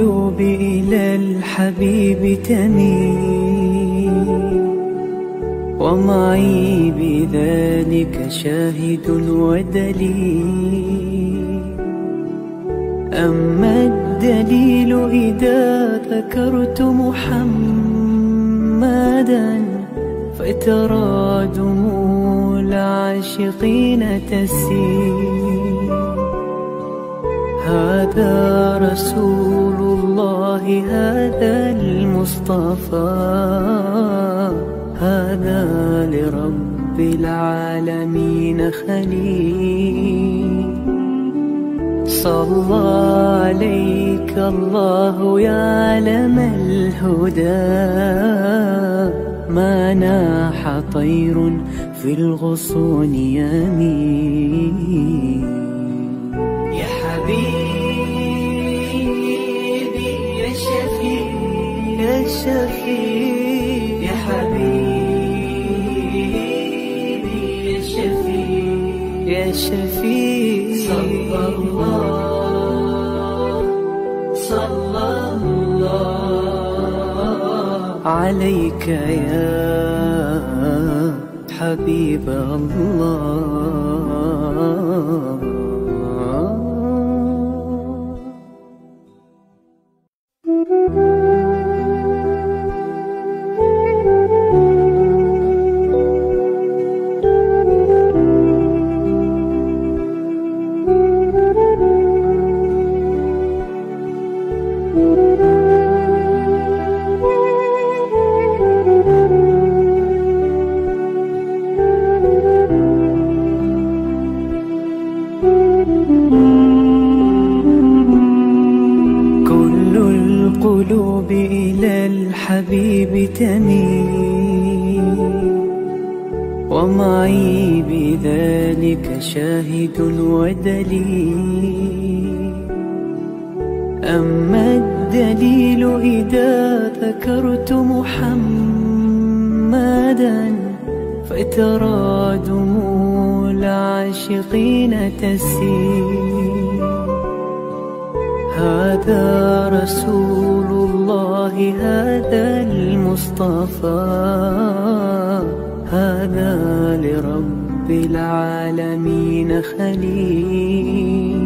القلوب إلى الحبيب تميل، ومعي بذلك شاهد ودليل. أما الدليل إذا ذكرت محمدا فترى دموع العاشقين تسيل. هذا رسول الله، هذا المصطفى، هذا لرب العالمين خليل. صلى عليك الله يا علم الهدى، ما ناح طير في الغصون يمين. يا حبيبي يا شفيع يا شفيع، يا حبيبي يا شفيع يا شفيع. صلى الله عليك يا حبيب الله. القلوب إلى الحبيب تميل، ومعي بذلك شاهد ودليل. أما الدليل إذا ذكرت محمدا فترى دموع العاشقين تسيل. هذا رسول الله، هذا المصطفى، هذا لرب العالمين خليل.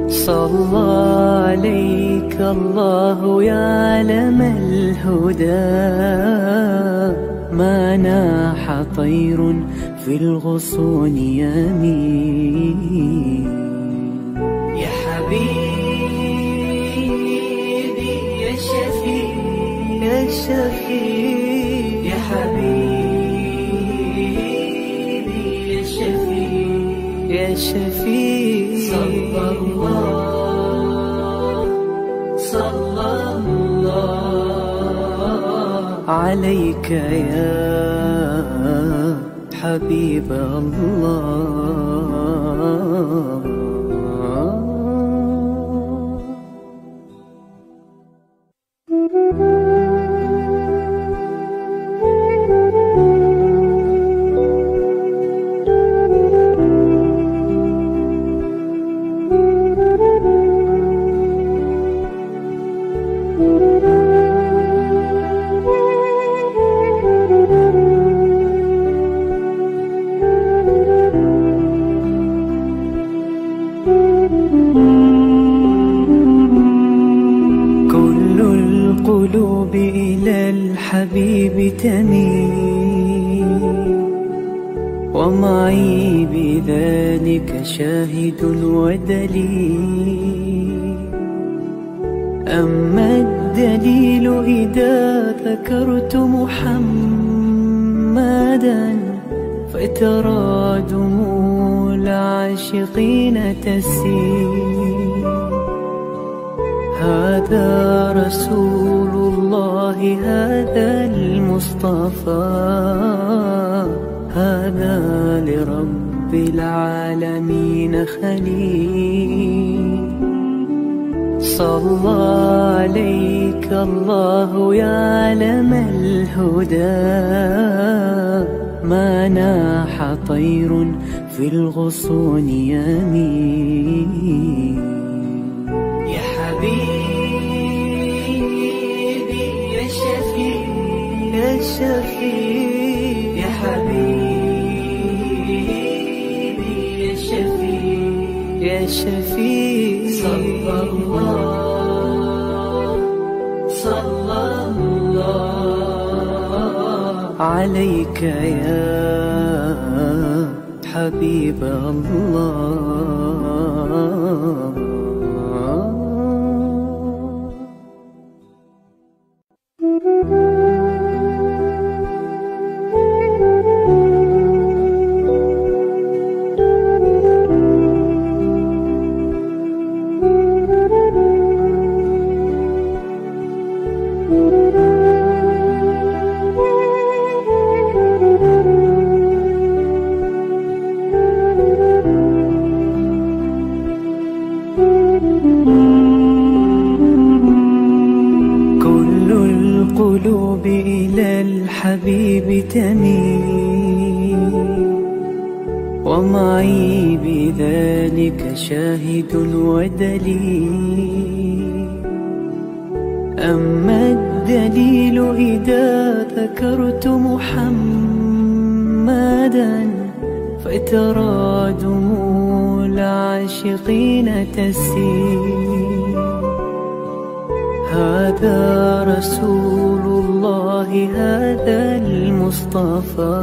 صلى عليك الله يا علم الهدى، ما ناح طير في الغصون يمين. يا حبيبي يا شفيع يا شفيع، يا حبيبي يا شفيع يا شفيع. صلى الله عليك يا حبيب الله. القلوب إلى الحبيب تميل، ومعي بذلك شاهد ودليل. أما الدليل إذا ذكرت محمدا فترى دموع العاشقين تسيل. هذا رسول الله، هذا المصطفى، هذا لرب العالمين خليل. صلى عليك الله يا علم الهدى، ما ناح طير في الغصون يمين. يا حبيبي شفيع صلى الله عليك يا حبيب الله. القلوب إلى الحبيب تميل ومعي بذلك شاهد ودليل. أما الدليل إذا ذكرت محمدا فترى دموع العاشقين تسيل. هذا رسول الله هذا المصطفى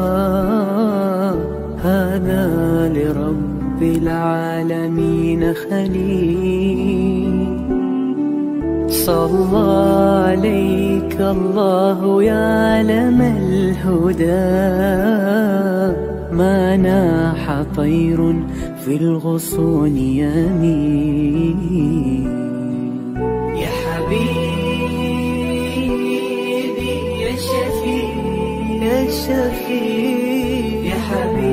هذا لرب العالمين خليل. صلى عليك الله يا علم الهدى ما ناح طير في الغصون يمين. يا حبيبي يا شفيع يا شفيع يا حبيبي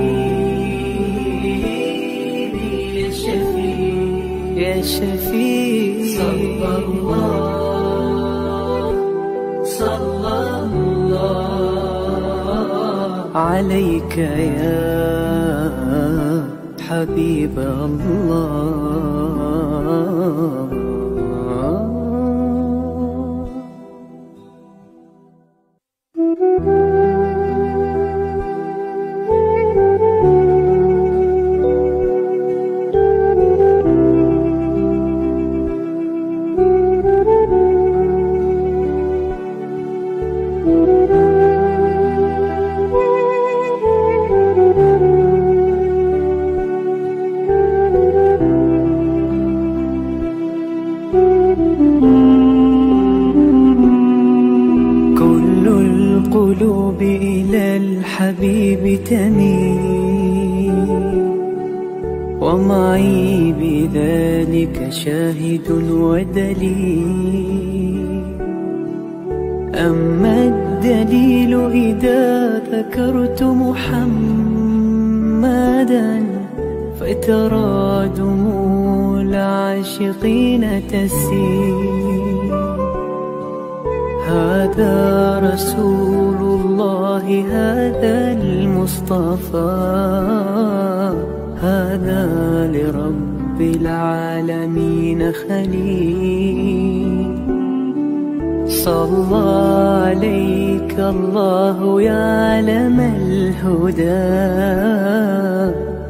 يا شفيع يا شفيع صلى الله عليك يا حبيب الله. القلوب إلى الحبيب تميل ومعي بذلك شاهد ودليل. أما الدليل إذا ذكرت محمدا فترى دموع العاشقين تسيل. هذا رسول الله هذا المصطفى هذا لرب العالمين خليل. صلى عليك الله يا علم الهدى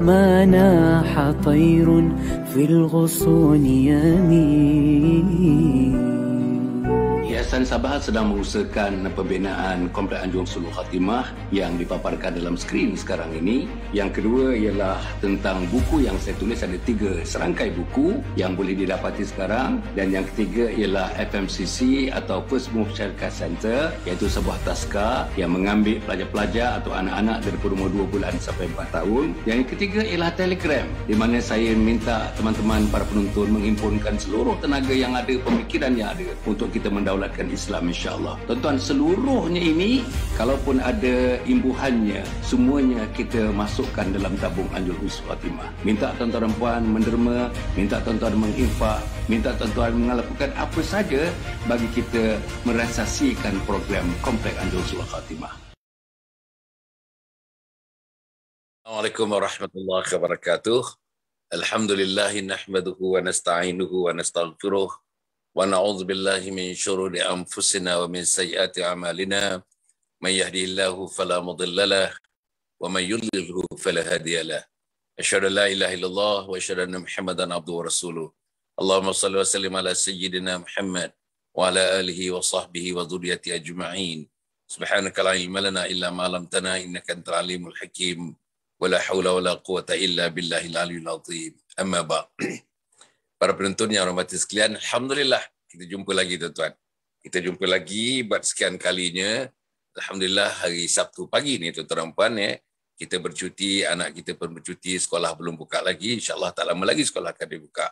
ما ناح طير في الغصون يمين. Yayasan Sabahat sedang mengusahakan pembinaan Komplek Anjung Sulul Khatimah yang dipaparkan dalam skrin sekarang ini. Yang kedua ialah tentang buku yang saya tulis, ada 3 serangkai buku yang boleh didapati sekarang. Dan yang ketiga ialah FMCC atau First Move Syarikat Center, iaitu sebuah taska yang mengambil pelajar-pelajar atau anak-anak dari umur 2 bulan sampai 4 tahun. Yang ketiga ialah Telegram, di mana saya minta teman-teman para penonton menghimpunkan seluruh tenaga yang ada, pemikiran yang ada untuk kita mendaulatkan Islam, insya-Allah. Tuan-tuan, seluruhnya ini kalaupun ada imbuhannya, semuanya kita masukkan dalam tabung Anjung Sulul Khatimah. Minta tuan-tuan dan puan menderma, minta tuan-tuan menginfak, minta tuan-tuan melakukan apa saja bagi kita merealisasikan program Komplek Anjung Sulul Khatimah. Assalamualaikum warahmatullahi wabarakatuh. Alhamdulillah nahmaduhu wa nasta'inuhu wa nastaghfiruh wa na'udzu billahi min syururi anfusina wa min sayyiati a'malina. May yahdihillahu fala mudilla lahu wa may yudlilhu fala hadiya lahu. Asyhadu an la ilaha illallah wa asyhadu anna Muhammadan abduhu wa rasuluh. Allahumma salli wa sallim ala sayyidina Muhammad wa ala alihi wa sahbihi wa dhurriyyati ajma'in. Subhanaka la ilma lana illa ma 'allamtana innaka antal alimul hakim. Wa la haula wa la quwwata illa billahil aliyyil azim. Amma ba'd. Para penonton yang hormati sekalian, alhamdulillah kita jumpa lagi tuan-tuan. Kita jumpa lagi buat sekian kalinya. Alhamdulillah hari Sabtu pagi ni tuan-tuan dan puan kita bercuti, anak kita pun bercuti, sekolah belum buka lagi. InsyaAllah tak lama lagi sekolah akan dibuka.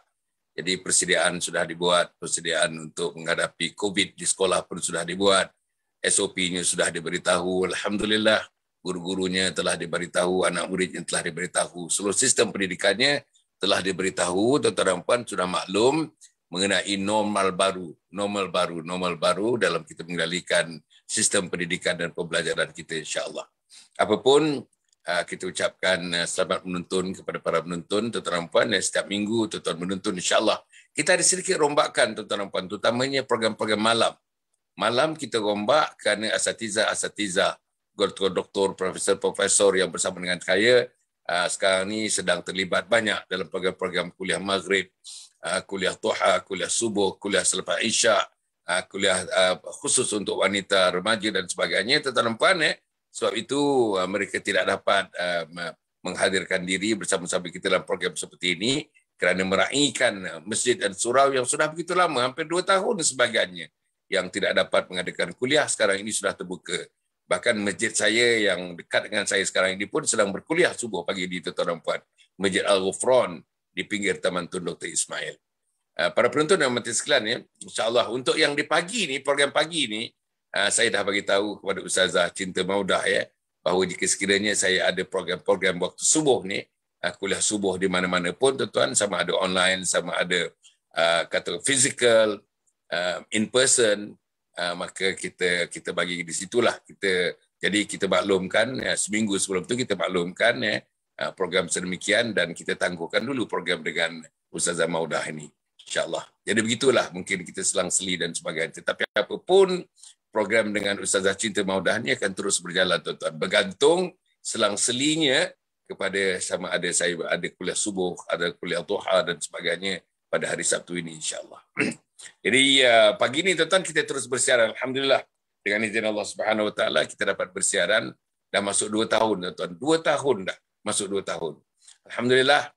Jadi persediaan sudah dibuat, persediaan untuk menghadapi COVID di sekolah pun sudah dibuat. SOP-nya sudah diberitahu. Alhamdulillah, guru-gurunya telah diberitahu, anak muridnya telah diberitahu. Seluruh sistem pendidikannya telah diberitahu, tuan-tuan dan puan sudah maklum mengenai normal baru dalam kita mengendalikan sistem pendidikan dan pembelajaran kita insya-Allah. Apapun kita ucapkan selamat menonton kepada para penonton, tuan-tuan dan puan, dan setiap minggu tuan-tuan menonton insya-Allah. Kita ada sedikit rombakan tuan-tuan dan puan, terutamanya program-program malam. Malam kita rombak kerana asatiza, doktor, profesor yang bersama dengan saya sekarang ni sedang terlibat banyak dalam program-program kuliah maghrib, kuliah duha, kuliah subuh, kuliah selepas isyak, kuliah khusus untuk wanita, remaja dan sebagainya, tuan-tuan dan puan. Sebab itu mereka tidak dapat menghadirkan diri bersama-sama kita dalam program seperti ini kerana meraihkan masjid dan surau yang sudah begitu lama, hampir 2 tahun sebagainya, yang tidak dapat mengadakan kuliah sekarang ini sudah terbuka. Bahkan masjid saya yang dekat dengan saya sekarang ini pun sedang berkuliah subuh pagi di tuan-tuan dan puan. Masjid Al-Ghufran di pinggir Taman Tun Dr. Ismail. Para penonton dan mati sekalian, insya-Allah untuk yang di pagi ni, program pagi ni, saya dah bagi tahu kepada Ustazah Cinta Maudah bahawa jika sekiranya saya ada program-program waktu subuh ni, kuliah subuh di mana-mana pun tuan-tuan, sama ada online, sama ada kata physical, in person, maka kita bagi di situlah jadi kita maklumkan seminggu sebelum tu kita maklumkan program sedemikian dan kita tangguhkan dulu program dengan Ustazah Maudah ini insya-Allah. Jadi begitulah mungkin kita selang-seli dan sebagainya. Tetapi apapun program dengan Ustazah Cinta Maudah ini akan terus berjalan tuan-tuan. Bergantung selang-selinya kepada sama ada saya ada kuliah subuh, ada kuliah duha dan sebagainya pada hari Sabtu ini insya-Allah. Jadi pagi ini tuan-tuan kita terus bersiaran. Alhamdulillah dengan izin Allah Subhanahu Wa Taala kita dapat bersiaran dah masuk 2 tahun tuan-tuan. 2 tahun dah masuk 2 tahun. Alhamdulillah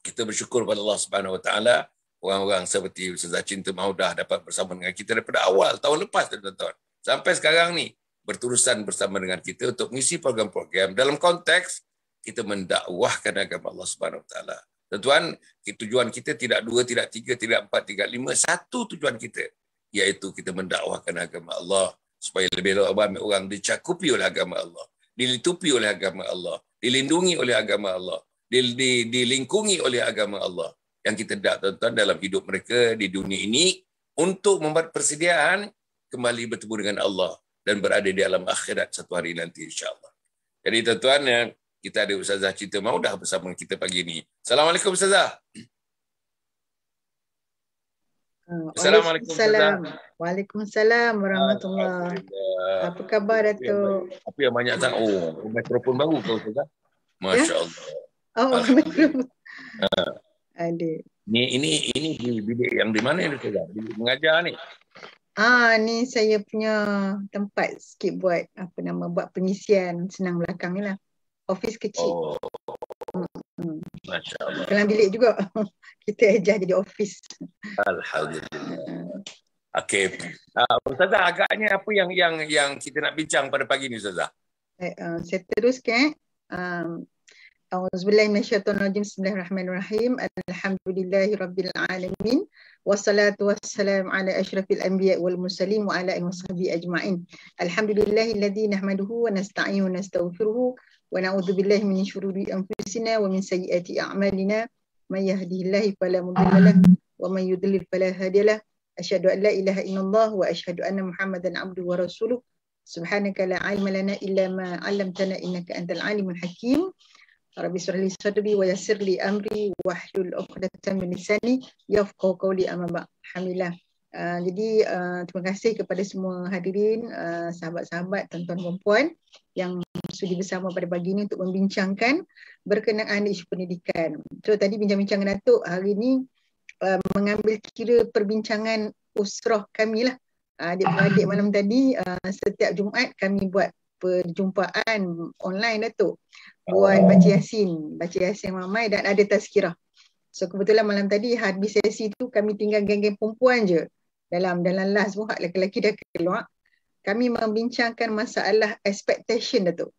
kita bersyukur pada Allah Subhanahu Wa Taala, orang-orang seperti Ustazah Cinta Maudah dapat bersama dengan kita daripada awal tahun lepas tuan-tuan sampai sekarang ni berterusan bersama dengan kita untuk mengisi program-program dalam konteks kita mendakwahkan agama Allah Subhanahu Wa Taala. Tuan-tuan, tujuan kita tidak 2, tidak 3, tidak 4, tidak 5, satu tujuan kita iaitu kita mendakwahkan agama Allah supaya lebih ramai orang dicakupi oleh agama Allah, dilitupi oleh agama Allah, dilindungi oleh agama Allah, dilingkungi oleh agama Allah yang kita dak tuan-tuan dalam hidup mereka di dunia ini untuk membuat persediaan kembali bertemu dengan Allah dan berada di alam akhirat satu hari nanti insya-Allah. Jadi tuan-tuan, kita ada Ustazah Cinta Maudah bersama kita pagi ini. Assalamualaikum Ustazah. Assalamualaikum Ustazah. Waalaikumsalam warahmatullahi. Apa khabar Datuk? Apa yang banyak sangat? Oh, mikrofon baru kau Ustazah. Masya-Allah. Oh, mikrofon. Ada. Ini di bilik yang di mana ni Ustazah? Bilik mengajar ni. Ni saya punya tempat sikit buat buat pengisian senang belakang ni lah. Office kecil. Masya-Allah. Dalam bilik juga. Kita ajar jadi office. Alhamdulillah. Okey. Ustazah, agaknya apa yang kita nak bincang pada pagi ni Ustazah? Saya teruskan. A'udzubillahi minasyaitonirrajim. Bismillahirrahmanirrahim. Alhamdulillahirabbil alamin. Wassalatu wassalamu ala asyrafil anbiya wal mursalin wa ala alihi washabihi ajma'in. Alhamdulillahilladzi nahmaduhu wa nasta'inuhu wa nastaghfiruhu wa na'udzu billahi min syururi anfusina wa min sayyiati a'malina. May yahdihillahu fala mudilla lahu wa may yudlil fala hadiya lahu. Asyhadu an la ilaha illallah wa asyhadu anna Muhammadan abduhu wa rasuluh. Subhanaka la ilma lana illa ma 'allamtana innaka antal alimul hakim. Rabbi shrah li sadri wa yassir li amri wahlul 'uqdatam min lisani yafqahu qawli amma ba'd. Alhamdulillah. Jadi terima kasih kepada semua hadirin, sahabat-sahabat, tuan-tuan dan puan yang sudi bersama pada pagi ini untuk membincangkan berkenaan isu pendidikan. So tadi bincang-bincang dengan Datuk hari ini mengambil kira perbincangan usrah kami lah. Adik-beradik malam tadi setiap Jumaat kami buat perjumpaan online Datuk. Buat baca Yasin ramai dan ada tazkirah. So kebetulan malam tadi habis sesi tu kami tinggal geng-geng perempuan je. Dalam last pun hak lelaki-lelaki dah keluar. Kami membincangkan masalah expectation Datuk.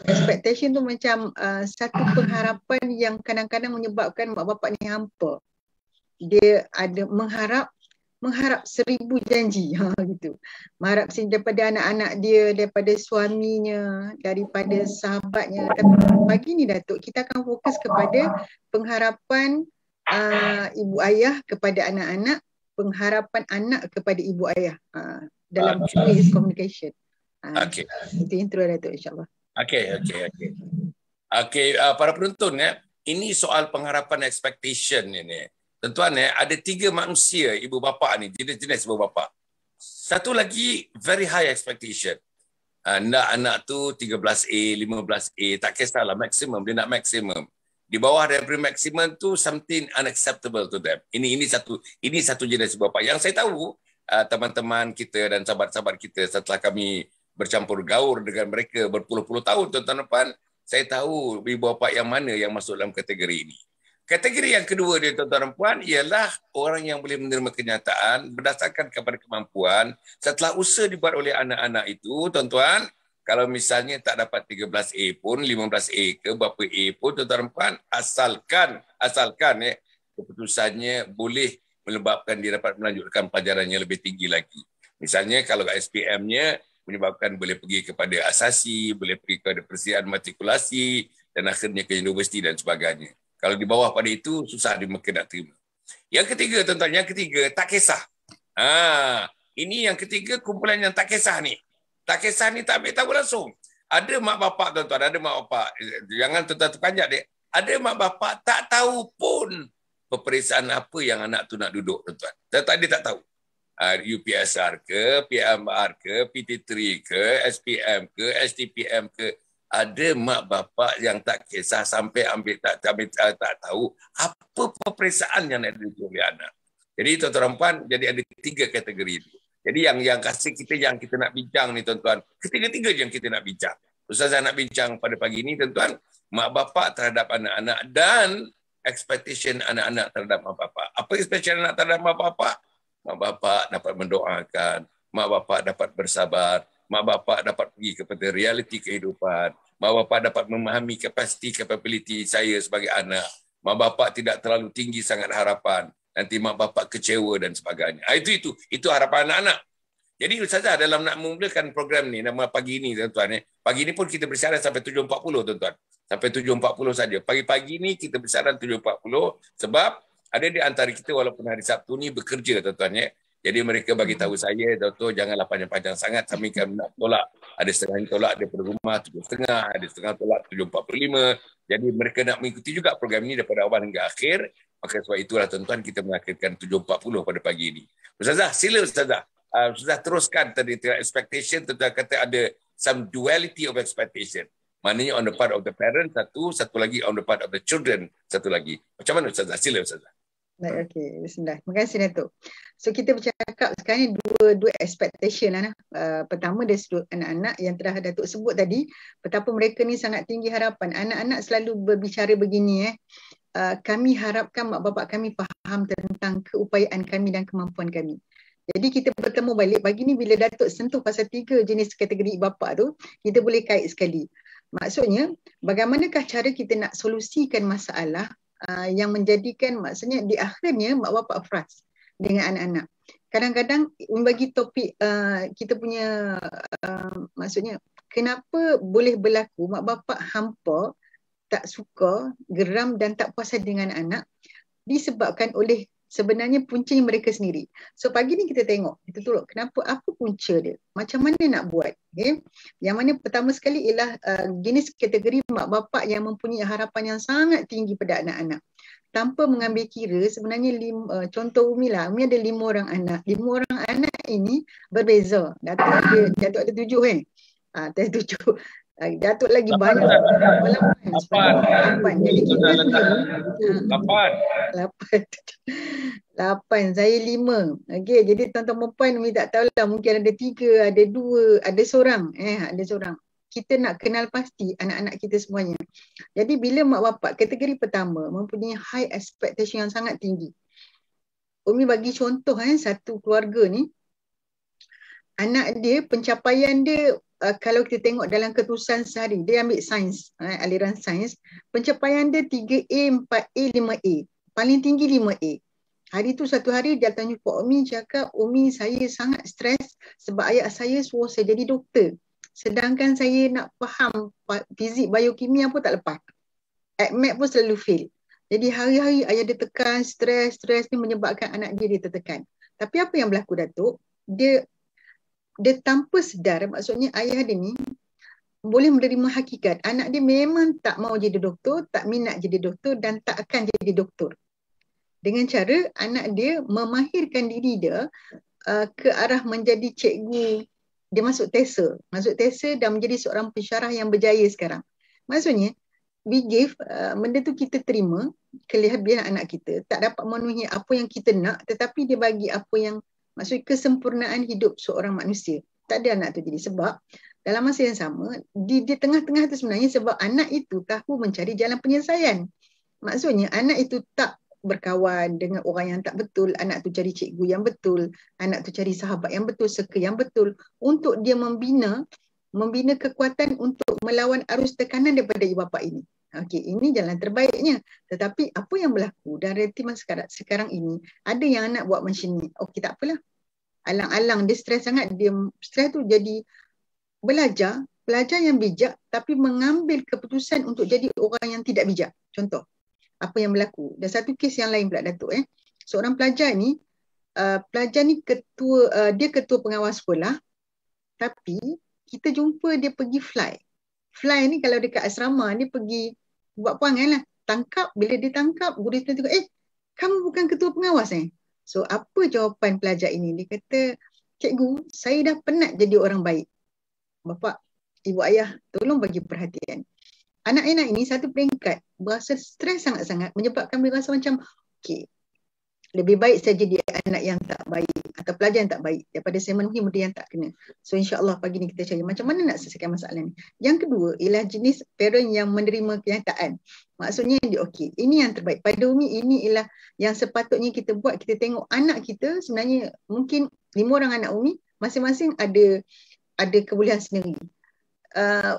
Expectation tu macam satu pengharapan yang kadang-kadang menyebabkan mak bapak ni hampa. Dia ada mengharap 1000 janji gitu. Mengharap daripada anak-anak dia, daripada suaminya, daripada sahabatnya. Tapi pagi ni Datuk, kita akan fokus kepada pengharapan ibu ayah kepada anak-anak, pengharapan anak kepada ibu ayah dalam two-way communication. Itu intro Datuk, insyaAllah. Okey, para penonton ini soal pengharapan expectation ini. Tuan-tuan ada 3 manusia ibu bapa ni, jenis-jenis ibu bapa. Satu lagi very high expectation. Anak tu 13A, 15A, tak kisahlah maksimum, dia nak maksimum. Di bawah daripada maksimum tu something unacceptable to them. Ini satu jenis ibu bapa. Yang saya tahu teman-teman kita dan sahabat-sahabat kita setelah kami bercampur gaul dengan mereka berpuluh-puluh tahun tuan-tuan, saya tahu ibu bapa yang mana yang masuk dalam kategori ini. Kategori yang kedua dia tuan-tuan dan puan ialah orang yang boleh menerima kenyataan berdasarkan kepada kemampuan setelah usaha dibuat oleh anak-anak itu tuan-tuan. Kalau misalnya tak dapat 13A pun, 15A ke berapa A pun tuan-tuan dan puan, asalkan keputusannya boleh menyebabkan dia dapat melanjutkan pelajarannya lebih tinggi lagi. Misalnya kalau SPM-nya menyebabkan boleh pergi kepada asasi, boleh pergi kepada persediaan matrikulasi dan akhirnya ke universiti dan sebagainya. Kalau di bawah pada itu, susah dia mungkin nak terima. Yang ketiga, tuan-tuan, tak kisah. Ini yang ketiga, kumpulan yang tak kisah ni. Tak kisah ni tak ambil tahu langsung. Ada mak bapak, tuan-tuan, ada mak bapak. Jangan tuan-tuan terpanjat dia. Ada mak bapak tak tahu pun peperiksaan apa yang anak tu nak duduk, tuan-tuan. Dia tak tahu. UPSR ke, PMR ke, PT3 ke, SPM ke, STPM ke. Ada mak bapak yang tak kisah sampai tak tahu apa peperiksaan yang nak duduk oleh anak. Jadi tuan-tuan puan, jadi ada 3 kategori itu. Jadi yang kasih kita yang kita nak bincang ni tuan-tuan, ketiga-tiga yang kita nak bincang. Ustazah nak bincang pada pagi ni tuan-tuan, mak bapak terhadap anak-anak dan expectation anak-anak terhadap mak bapak. Apa expectation anak terhadap mak bapak? Mak bapak dapat mendoakan, mak bapak dapat bersabar, mak bapak dapat pergi kepada realiti kehidupan, mak bapak dapat memahami capability saya sebagai anak, mak bapak tidak terlalu tinggi sangat harapan, nanti mak bapak kecewa dan sebagainya. Itu harapan anak-anak. Jadi Ustazah dalam nak memulakan program ni, nama pagi ni tuan-tuan, pagi ni pun kita bersiaran sampai 7.40 tuan-tuan. Sampai 7.40 saja. Pagi-pagi ni kita bersiaran 7.40 sebab ada di antara kita walaupun hari Sabtu ni bekerja tuan-tuan . Jadi mereka bagi tahu saya, Doktor janganlah panjang-panjang sangat, kami kan nak tolak. Ada setengah tolak daripada rumah 7.30, ada setengah tolak 7.45. Jadi mereka nak mengikuti juga program ini daripada awal hingga akhir. Maka sebab itulah tuan-tuan kita mengakhirkan 7.40 pada pagi ini. Ustazah, sila Ustazah. Ustazah teruskan tadi expectation, tuan-tuan kata ada some duality of expectation. Maknanya on the part of the parent satu lagi on the part of the children satu lagi. Macam mana Ustazah? Sila Ustazah. Baik, okey. Bismillah. Terima kasih Datuk. So kita bercakap sekarang dua expectation lah. Pertama dari sudut anak-anak yang telah Datuk sebut tadi, betapa mereka ni sangat tinggi harapan. Anak-anak selalu berbicara begini kami harapkan mak bapak kami faham tentang keupayaan kami dan kemampuan kami. Jadi kita bertemu balik pagi ni bila Datuk sentuh pasal 3 jenis kategori bapa tu, kita boleh kait sekali. Maksudnya, bagaimanakah cara kita nak solusikan masalah yang menjadikan maksudnya di akhirnya mak bapak frust dengan anak-anak. Kadang-kadang bagi topik kita punya maksudnya kenapa boleh berlaku mak bapak hampa, tak suka, geram dan tak puas hati dengan anak disebabkan oleh sebenarnya puncanya mereka sendiri. So pagi ni kita tengok, kita tolak kenapa, apa punca dia, macam mana nak buat. Okay? Yang mana pertama sekali ialah jenis kategori mak bapak yang mempunyai harapan yang sangat tinggi pada anak-anak. Tanpa mengambil kira sebenarnya contoh Umi lah, Umi ada 5 orang anak. 5 orang anak ini berbeza. Datuk ada 7 kan? Ada 7. Datuk lagi banyak. 8. Jadi kita sendiri 8. Saya 5. Okey, jadi tuan-tuan puan Umi tak tahulah, mungkin ada 3, ada 2, ada seorang. Ada seorang. Kita nak kenal pasti anak-anak kita semuanya. Jadi bila mak bapak kategori pertama mempunyai high expectation yang sangat tinggi. Umi bagi contoh satu keluarga ni, anak dia, pencapaian dia, kalau kita tengok dalam keterusan sehari, dia ambil sains, aliran sains, pencapaian dia 3A, 4A, 5A. Paling tinggi 5A. Hari tu satu hari dia datang jumpa Umi, cakap, Umi saya sangat stres sebab ayah saya suruh saya jadi doktor. Sedangkan saya nak faham fizik biokimia pun tak lepas. AdMed pun selalu fail. Jadi hari-hari ayah dia tekan, stres ni menyebabkan anak dia tertekan. Tapi apa yang berlaku Datuk? Dia tanpa sedar, maksudnya ayah dia ni boleh menerima hakikat. Anak dia memang tak mau jadi doktor, tak minat jadi doktor dan tak akan jadi doktor. Dengan cara anak dia memahirkan diri dia ke arah menjadi cikgu. Dia masuk TESA dan menjadi seorang pensyarah yang berjaya sekarang. Maksudnya, we give, benda tu kita terima, kelebihan anak kita, tak dapat memenuhi apa yang kita nak, tetapi dia bagi apa yang, maksudnya kesempurnaan hidup seorang manusia. Tak ada anak tu jadi. Sebab dalam masa yang sama, di tengah-tengah tu sebenarnya sebab anak itu tahu mencari jalan penyelesaian. Maksudnya anak itu tak berkawan dengan orang yang tak betul, anak tu cari cikgu yang betul, anak tu cari sahabat yang betul, circle yang betul, untuk dia membina kekuatan untuk melawan arus tekanan daripada ibu bapa ini. Okey, ini jalan terbaiknya. Tetapi apa yang berlaku dan realiti masa sekarang ini, ada yang anak buat macam ni. Okey, tak apalah. Alang-alang dia stres sangat, dia stres tu jadi belajar yang bijak tapi mengambil keputusan untuk jadi orang yang tidak bijak. Contoh apa yang berlaku. Dan satu kes yang lain pula Datuk. Seorang pelajar ni dia ketua pengawas sekolah, tapi kita jumpa dia pergi fly. Fly ni kalau dekat asrama, dia pergi buat perangai lah. Tangkap, bila dia tangkap, guru dia tengok, kamu bukan ketua pengawas So apa jawapan pelajar ini? Dia kata, cikgu, saya dah penat jadi orang baik. Bapa, ibu ayah, tolong bagi perhatian. Anak-anak ini satu peringkat berasa stres sangat-sangat, menyebabkan mereka rasa macam okey, lebih baik saya jadi anak yang tak baik atau pelajar yang tak baik daripada saya memenuhi benda yang tak kena. So insya-Allah pagi ni kita cari macam mana nak selesaikan masalah ni. Yang kedua ialah jenis parent yang menerima kenyataan. Maksudnya dia okey, ini yang terbaik. Pada Umi ini ialah yang sepatutnya kita buat. Kita tengok anak kita, sebenarnya mungkin 5 orang anak Umi, masing-masing ada kebolehan sendiri.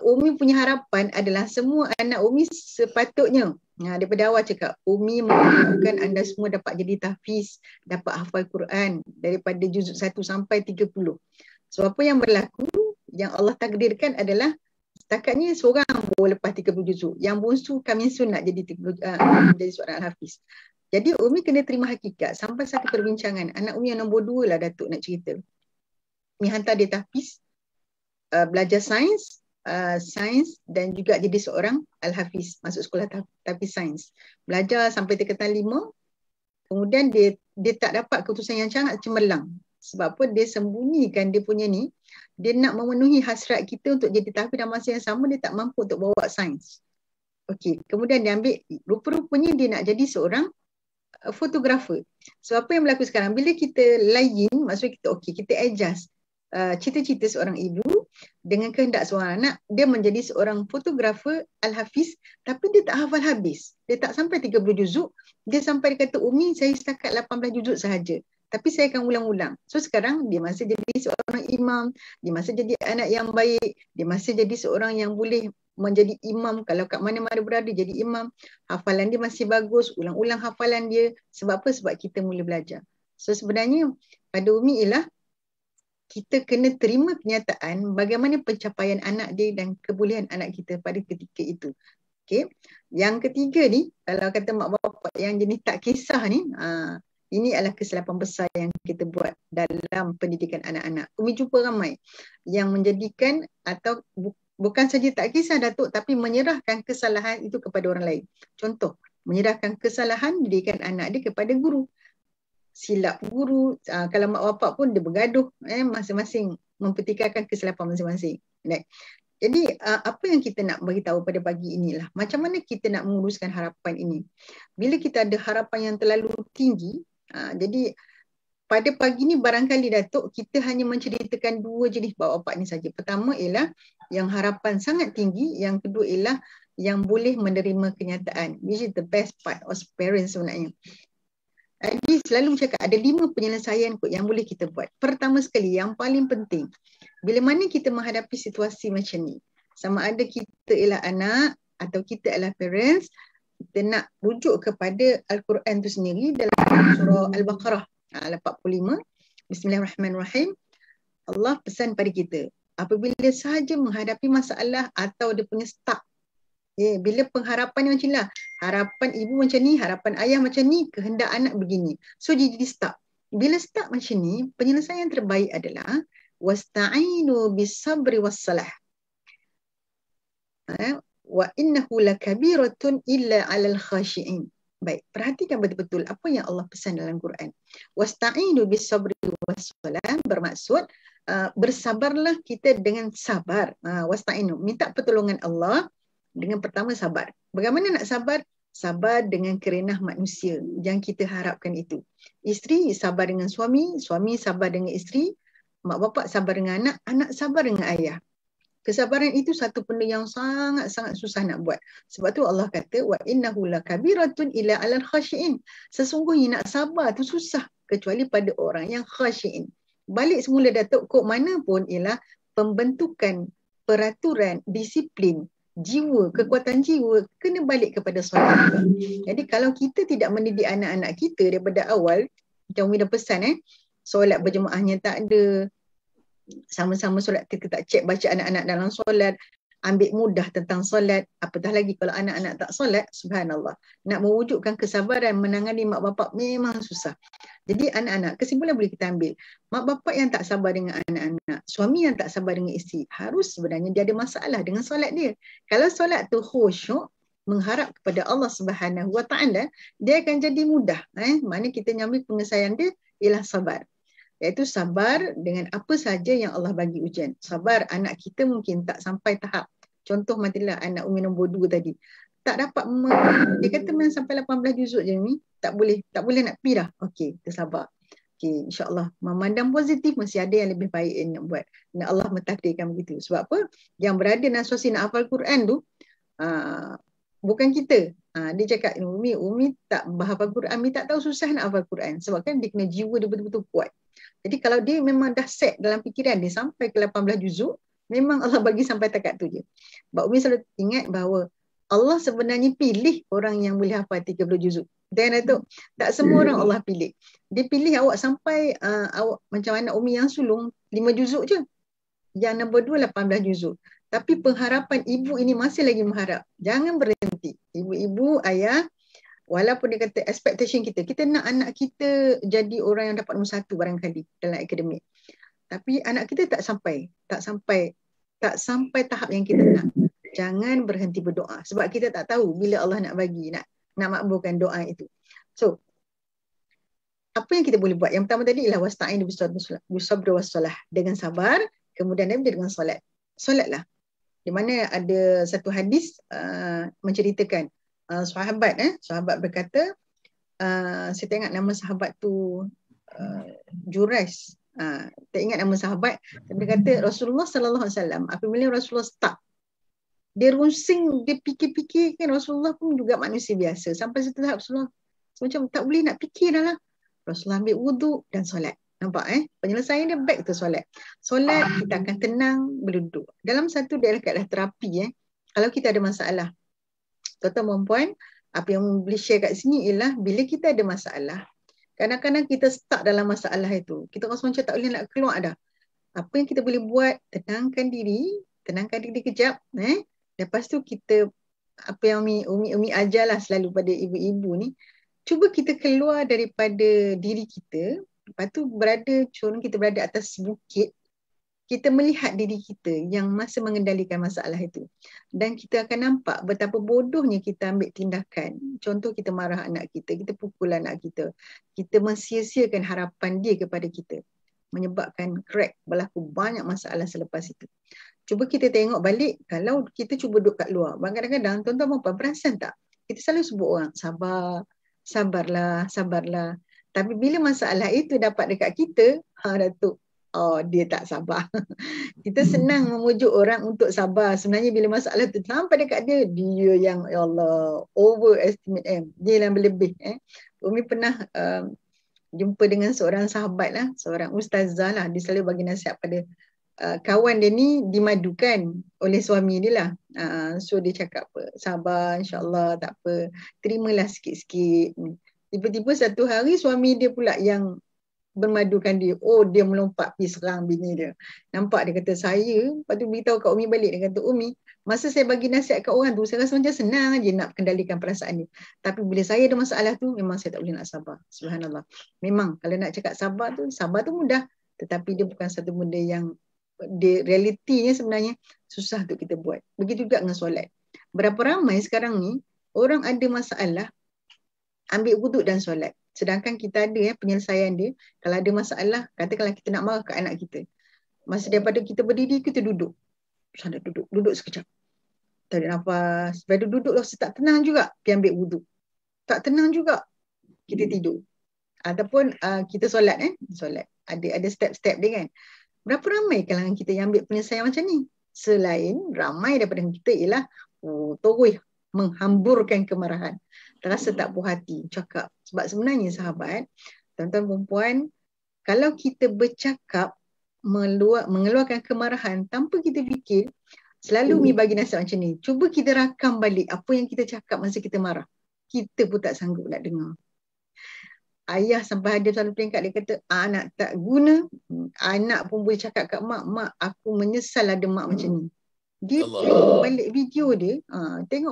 Umi punya harapan adalah semua anak Umi sepatutnya, daripada awal cakap, Umi mengharapkan anda semua dapat jadi tahfiz, dapat hafal Quran daripada juzuk 1 sampai 30. So apa yang berlaku, yang Allah takdirkan adalah setakat ni seorang boleh lepas 30 juzuk. Yang bungsu kami sunat jadi seorang al-hafiz. Jadi Umi kena terima hakikat. Sampai satu perbincangan, anak Umi yang nombor 2 lah Datuk nak cerita. Umi hantar dia tahfiz, belajar sains dan juga jadi seorang al-hafiz, masuk sekolah tahfiz sains. Belajar sampai tingkatan 5, kemudian dia tak dapat keputusan yang sangat cemerlang. Sebab apa? Dia sembunyikan dia punya ni, dia nak memenuhi hasrat kita untuk jadi tahfiz, dan masa yang sama dia tak mampu untuk bawa sains. Okey, kemudian dia ambil, rupa-rupanya dia nak jadi seorang fotografer. So apa yang berlaku sekarang, bila kita lain, maksudnya kita adjust cita-cita seorang ibu dengan kehendak seorang anak, dia menjadi seorang fotografer al-hafiz, tapi dia tak hafal habis. Dia tak sampai 30 juzuk. Dia sampai dia kata, Umi saya setakat 18 juzuk sahaja, tapi saya akan ulang-ulang. So sekarang dia masih jadi seorang imam, dia masih jadi anak yang baik, dia masih jadi seorang yang boleh menjadi imam kalau kat mana-mana berada jadi imam. Hafalan dia masih bagus, ulang-ulang hafalan dia. Sebab apa? Sebab kita mula belajar. So sebenarnya pada Umi ialah kita kena terima kenyataan bagaimana pencapaian anak dia dan kebolehan anak kita pada ketika itu. Okay. Yang ketiga ni, kalau kata mak bapak yang jenis tak kisah ni, ini adalah kesilapan besar yang kita buat dalam pendidikan anak-anak. Umi jumpa ramai yang menjadikan atau bukan saja tak kisah Datuk, tapi menyerahkan kesalahan itu kepada orang lain. Contoh, menyerahkan kesalahan didikan anak dia kepada guru. Silap guru, kalau mak bapak pun dia bergaduh, masing-masing mempertikaikan kesilapan masing-masing. Right. Jadi apa yang kita nak beritahu pada pagi inilah, macam mana kita nak menguruskan harapan ini. Bila kita ada harapan yang terlalu tinggi, jadi pada pagi ni barangkali Datuk, kita hanya menceritakan dua jenis bapa ni saja. Pertama ialah yang harapan sangat tinggi, yang kedua ialah yang boleh menerima kenyataan, which is the best part of parents sebenarnya. Dia selalu cakap ada 5 penyelesaian kot yang boleh kita buat. Pertama sekali, yang paling penting, bila mana kita menghadapi situasi macam ni, sama ada kita ialah anak atau kita adalah parents, kita nak rujuk kepada Al-Quran itu sendiri dalam surah Al-Baqarah 45. Bismillahirrahmanirrahim. Allah pesan pada kita, apabila sahaja menghadapi masalah atau dia punya stuck, bila pengharapan macam lah, harapan ibu macam ni, harapan ayah macam ni, kehendak anak begini. So dia jadi stuck. Bila stuck macam ni, penyelesaian terbaik adalah wasta'inu bis-sabri was-salah. Wa innahu lakabiratun illa 'alal khashi'in. Baik, perhatikan betul-betul apa yang Allah pesan dalam Quran. Wasta'inu bis-sabri was-salah bermaksud bersabarlah kita dengan sabar. Wasta'inu, minta pertolongan Allah dengan pertama sabar. Bagaimana nak sabar? Sabar dengan kerenah manusia yang kita harapkan itu. Isteri sabar dengan suami, suami sabar dengan isteri, mak bapak sabar dengan anak, anak sabar dengan ayah. Kesabaran itu satu benda yang sangat-sangat susah nak buat. Sebab tu Allah kata wa innahu lakabiratun illa 'alal khashiin. Sesungguhnya nak sabar tu susah kecuali pada orang yang khashiin. Balik semula Datuk, kok mana pun ialah pembentukan peraturan, disiplin jiwa, kekuatan jiwa kena balik kepada solat. Jadi kalau kita tidak mendidik anak-anak kita daripada awal, macam Umi dah pesan solat berjemaahnya tak ada, sama-sama solat kita tak cek baca anak-anak dalam solat, ambil mudah tentang solat, apatah lagi kalau anak-anak tak solat, subhanallah. Nak mewujudkan kesabaran menangani mak bapak memang susah. Jadi anak-anak, kesimpulan boleh kita ambil, mak bapak yang tak sabar dengan anak-anak, suami yang tak sabar dengan isteri, harus sebenarnya dia ada masalah dengan solat dia. Kalau solat tu khusyuk, mengharap kepada Allah Subhanahu Wa Taala, dia akan jadi mudah. Mana kita nyambil penyelesaian dia ialah sabar. Iaitu sabar dengan apa saja yang Allah bagi ujian. Sabar anak kita mungkin tak sampai tahap. Contoh matilah anak Umi nombor 2 tadi. Tak dapat, dia kata main sampai 18 juzuk je ni, tak boleh nak pergi dah. Okey, kita sabar. Okey, insya-Allah memandang positif, masih ada yang lebih baik yang nak buat. Dan Allah mentakdirkan begitu. Sebab apa? Yang berada dalam situasi nak hafal Quran tu bukan kita. Dia cakap, Umi tak hafal Quran, Umi tak tahu susah nak hafal Quran. Sebab kan dia kena jiwa dia betul-betul kuat. Jadi kalau dia memang dah set dalam fikiran dia sampai ke 18 juzuk, memang Allah bagi sampai takat tu je. Sebab Umi selalu ingat bahawa Allah sebenarnya pilih orang yang boleh hafal 30 juzuk. Dan itu tak semua orang Allah pilih. Dia pilih awak sampai awak macam anak Umi yang sulung 5 juzuk je. Yang nombor 2 18 juzuk. Tapi pengharapan ibu ini masih lagi mengharap. Jangan berhenti. Ibu-ibu, ayah, walaupun dia kata expectation kita nak anak kita jadi orang yang dapat nombor 1 barangkali dalam akademik. Tapi anak kita tak sampai tahap yang kita nak. Jangan berhenti berdoa sebab kita tak tahu bila Allah nak bagi, nak makbulkan doa itu. So, apa yang kita boleh buat? Yang pertama tadi ialah wasta'in bis-sabri was-salah, dengan sabar, kemudian dengan solat. Solatlah. Di mana ada satu hadis menceritakan sahabat berkata, saya tak ingat nama sahabat tu, Jurais. Tak ingat nama sahabat, tapi dia kata Rasulullah sallallahu alaihi wasallam apabila Rasulullah stuck, dia rusing, dia fikir-fikir, kan Rasulullah pun juga manusia biasa. Sampai satu tahap Rasulullah macam tak boleh nak fikir dah lah. Rasulullah ambil wuduk dan solat. Nampak penyelesaian dia back to solat. Solat kita akan tenang berduduk. Dalam satu daerah keadaan terapi kalau kita ada masalah, tuan-tuan puan, apa yang boleh share kat sini ialah bila kita ada masalah, kadang-kadang kita stuck dalam masalah itu. Kita rasa macam tak boleh nak keluar dah. Apa yang kita boleh buat, tenangkan diri kejap. Lepas tu kita, apa yang Umi ajarlah selalu pada ibu-ibu ni, cuba kita keluar daripada diri kita. Lepas tu kita berada atas bukit, kita melihat diri kita yang masih mengendalikan masalah itu. Dan kita akan nampak betapa bodohnya kita ambil tindakan. Contoh, kita marah anak kita pukul anak kita mensia-siakan harapan dia kepada kita. Menyebabkan berlaku banyak masalah selepas itu. Cuba kita tengok balik, kalau kita cuba duduk kat luar, kadang-kadang tuan-tuan puan perasan tak? Kita selalu sebut orang, sabar, sabarlah, sabarlah. Tapi bila masalah itu dapat dekat kita, Datuk, oh dia tak sabar. Kita senang memujuk orang untuk sabar. Sebenarnya bila masalah tu sampai dekat dia, dia yang ya Allah overestimate, dia yang berlebih. Umi pernah jumpa dengan seorang sahabat lah, seorang ustazah lah. Dia selalu bagi nasihat pada kawan dia ni dimadukan oleh suami dia lah. So dia cakap apa, sabar insyaAllah, tak apa, terimalah sikit-sikit. Tiba-tiba satu hari suami dia pula yang bermadukan dia. Oh, dia melompat pergi serang bini dia. Nampak, dia kata saya, lepas tu beritahu kat Umi balik. Dia kata, Umi, masa saya bagi nasihat kat orang tu, saya rasa macam senang je nak kendalikan perasaan dia. Tapi bila saya ada masalah tu, memang saya tak boleh nak sabar. Subhanallah. Memang kalau nak cakap sabar tu mudah. Tetapi dia bukan satu benda yang realitinya sebenarnya susah untuk kita buat. Begitu juga dengan solat. Berapa ramai sekarang ni orang ada masalah ambil wuduk dan solat. Sedangkan kita ada penyelesaian dia. Kalau ada masalah, katakanlah kita nak marah ke anak kita. Masa daripada kita berdiri, kita duduk. Sana duduk sekejap. Tarik nafas. Lepas tu duduk rasa tak tenang juga, pergi ambil wuduk. Tak tenang juga, kita tidur. Ataupun kita solat. Solat. Ada step-step dia kan. Berapa ramai kalangan kita yang ambil penyelesaian macam ni? Selain ramai daripada kita ialah terus menghamburkan kemarahan. Terasa tak puas hati, cakap. Sebab sebenarnya sahabat, tuan-tuan perempuan, kalau kita bercakap, mengeluarkan kemarahan tanpa kita fikir, selalu Umi bagi nasihat macam ni. Cuba kita rakam balik apa yang kita cakap masa kita marah. Kita pun tak sanggup nak dengar. Ayah sampai ada selalu peringkat, dia kata, anak tak guna. Anak pun boleh cakap kat mak, mak aku menyesal ada mak macam ni. Dia tengok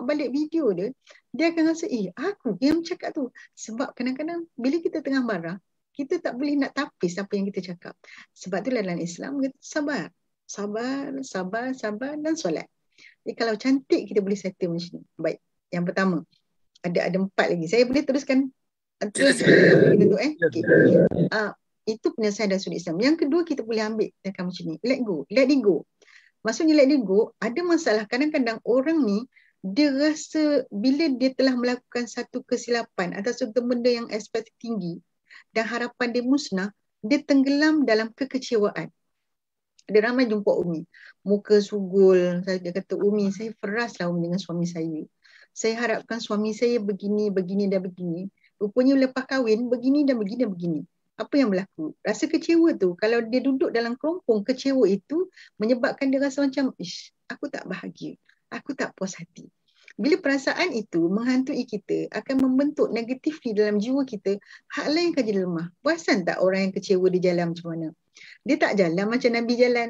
balik video dia, dia akan rasa, aku yang cakap tu. Sebab kadang-kadang bila kita tengah marah, kita tak boleh nak tapis apa yang kita cakap. Sebab tu dalam Islam, kita sabar. Sabar dan solat. Jadi kalau cantik, kita boleh settle macam ni. Baik, yang pertama. Ada 4 lagi. Saya boleh teruskan? Terus. Okay. Itu penyelesaian dari sudut Islam. Yang kedua, kita boleh ambil macam ni. Let it go. Maksudnya let it go, ada masalah. Kadang-kadang orang ni, dia rasa bila dia telah melakukan satu kesilapan atau satu benda yang ekspektasi tinggi dan harapan dia musnah, dia tenggelam dalam kekecewaan. Ada ramai jumpa Umi, muka sugul. Dia kata, Umi, saya peraslah Umi dengan suami saya. Saya harapkan suami saya begini dan begini. Rupanya lepas kahwin, begini dan begini. Apa yang berlaku? Rasa kecewa tu, kalau dia duduk dalam kerompong kecewa itu, menyebabkan dia rasa macam, aku tak bahagia, aku tak puas hati. Bila perasaan itu menghantui kita, akan membentuk negatif di dalam jiwa kita, hak lain akan jadi lemah. Perasan tak orang yang kecewa di jalan macam mana? Dia tak jalan macam Nabi jalan,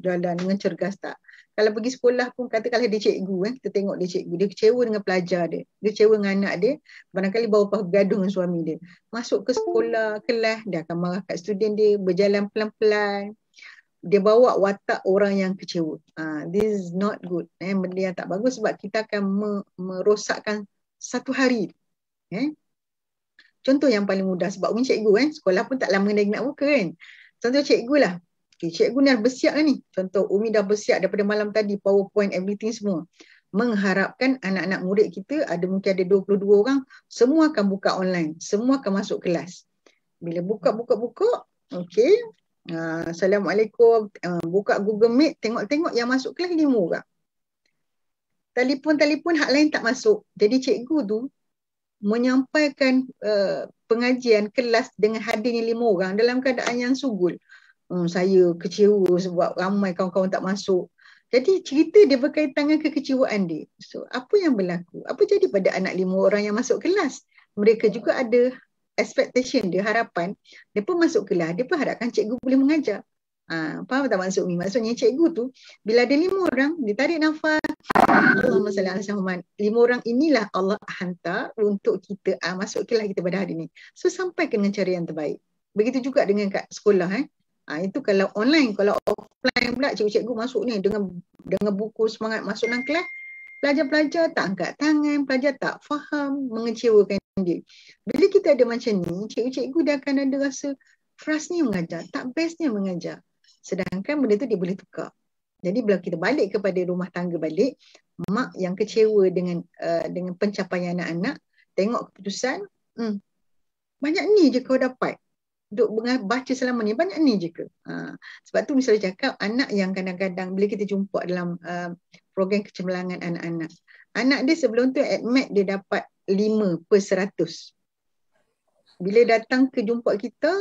jalan dengan cergas tak. Kalau pergi sekolah pun, katakanlah dia cikgu, kita tengok dia cikgu, dia kecewa dengan pelajar dia kecewa dengan anak dia, barangkali baru bergaduh dengan suami dia. Masuk ke sekolah, kelas, dia akan marah kat student dia, berjalan pelan-pelan. Dia bawa watak orang yang kecewa. This is not good. Benda yang tak bagus, sebab kita akan merosakkan satu hari. Contoh yang paling mudah, sebab Umi cikgu, sekolah pun tak lama lagi nak buka kan. Contoh cikgu lah. Cikgu ni dah bersiap lah ni. Contoh Umi dah bersiap daripada malam tadi, PowerPoint, everything semua. Mengharapkan anak-anak murid kita, mungkin ada 22 orang, semua akan buka online. Semua akan masuk kelas. Bila buka, okey. Assalamualaikum. Buka Google Meet, tengok-tengok yang masuk kelas 5 orang. Telefon, hak lain tak masuk. Jadi cikgu tu menyampaikan pengajian kelas dengan hadirnya 5 orang dalam keadaan yang sugul. Saya kecewa sebab ramai kawan-kawan tak masuk. Jadi cerita dia berkaitan dengan kekecewaan dia. So, apa yang berlaku? Apa jadi pada anak 5 orang yang masuk kelas? Mereka juga ada expectation dia, harapan. Dia pun masuk kelas, dia pun harapkan cikgu boleh mengajar. Faham tak maksud Umi? Maksudnya cikgu tu, bila ada 5 orang, dia tarik nafas. Allahumma salli ala Muhammad. 5 orang inilah Allah hantar untuk kita masuk kelas kita pada hari ini. So, sampaikan dengan cara yang terbaik. Begitu juga dengan kat sekolah. Itu kalau online. Kalau offline pula, cikgu-cikgu masuk ni dengan buku semangat masuk dalam kelas, pelajar-pelajar tak angkat tangan, pelajar tak faham, mengecewakan dia. Bila kita ada macam ni, cikgu-cikgu dia akan ada rasa frustnya mengajar, tak bestnya mengajar. Sedangkan benda tu dia boleh tukar. Jadi bila kita balik kepada rumah tangga balik, mak yang kecewa dengan pencapaian anak-anak, tengok keputusan, banyak ni je kau dapat. Duk baca selama ni, banyak ni je ke? Sebab tu misalnya cakap, anak yang kadang-kadang bila kita jumpa dalam program kecemerlangan anak-anak, anak dia sebelum tu admit dia dapat 5/100. Bila datang ke jumpa kita,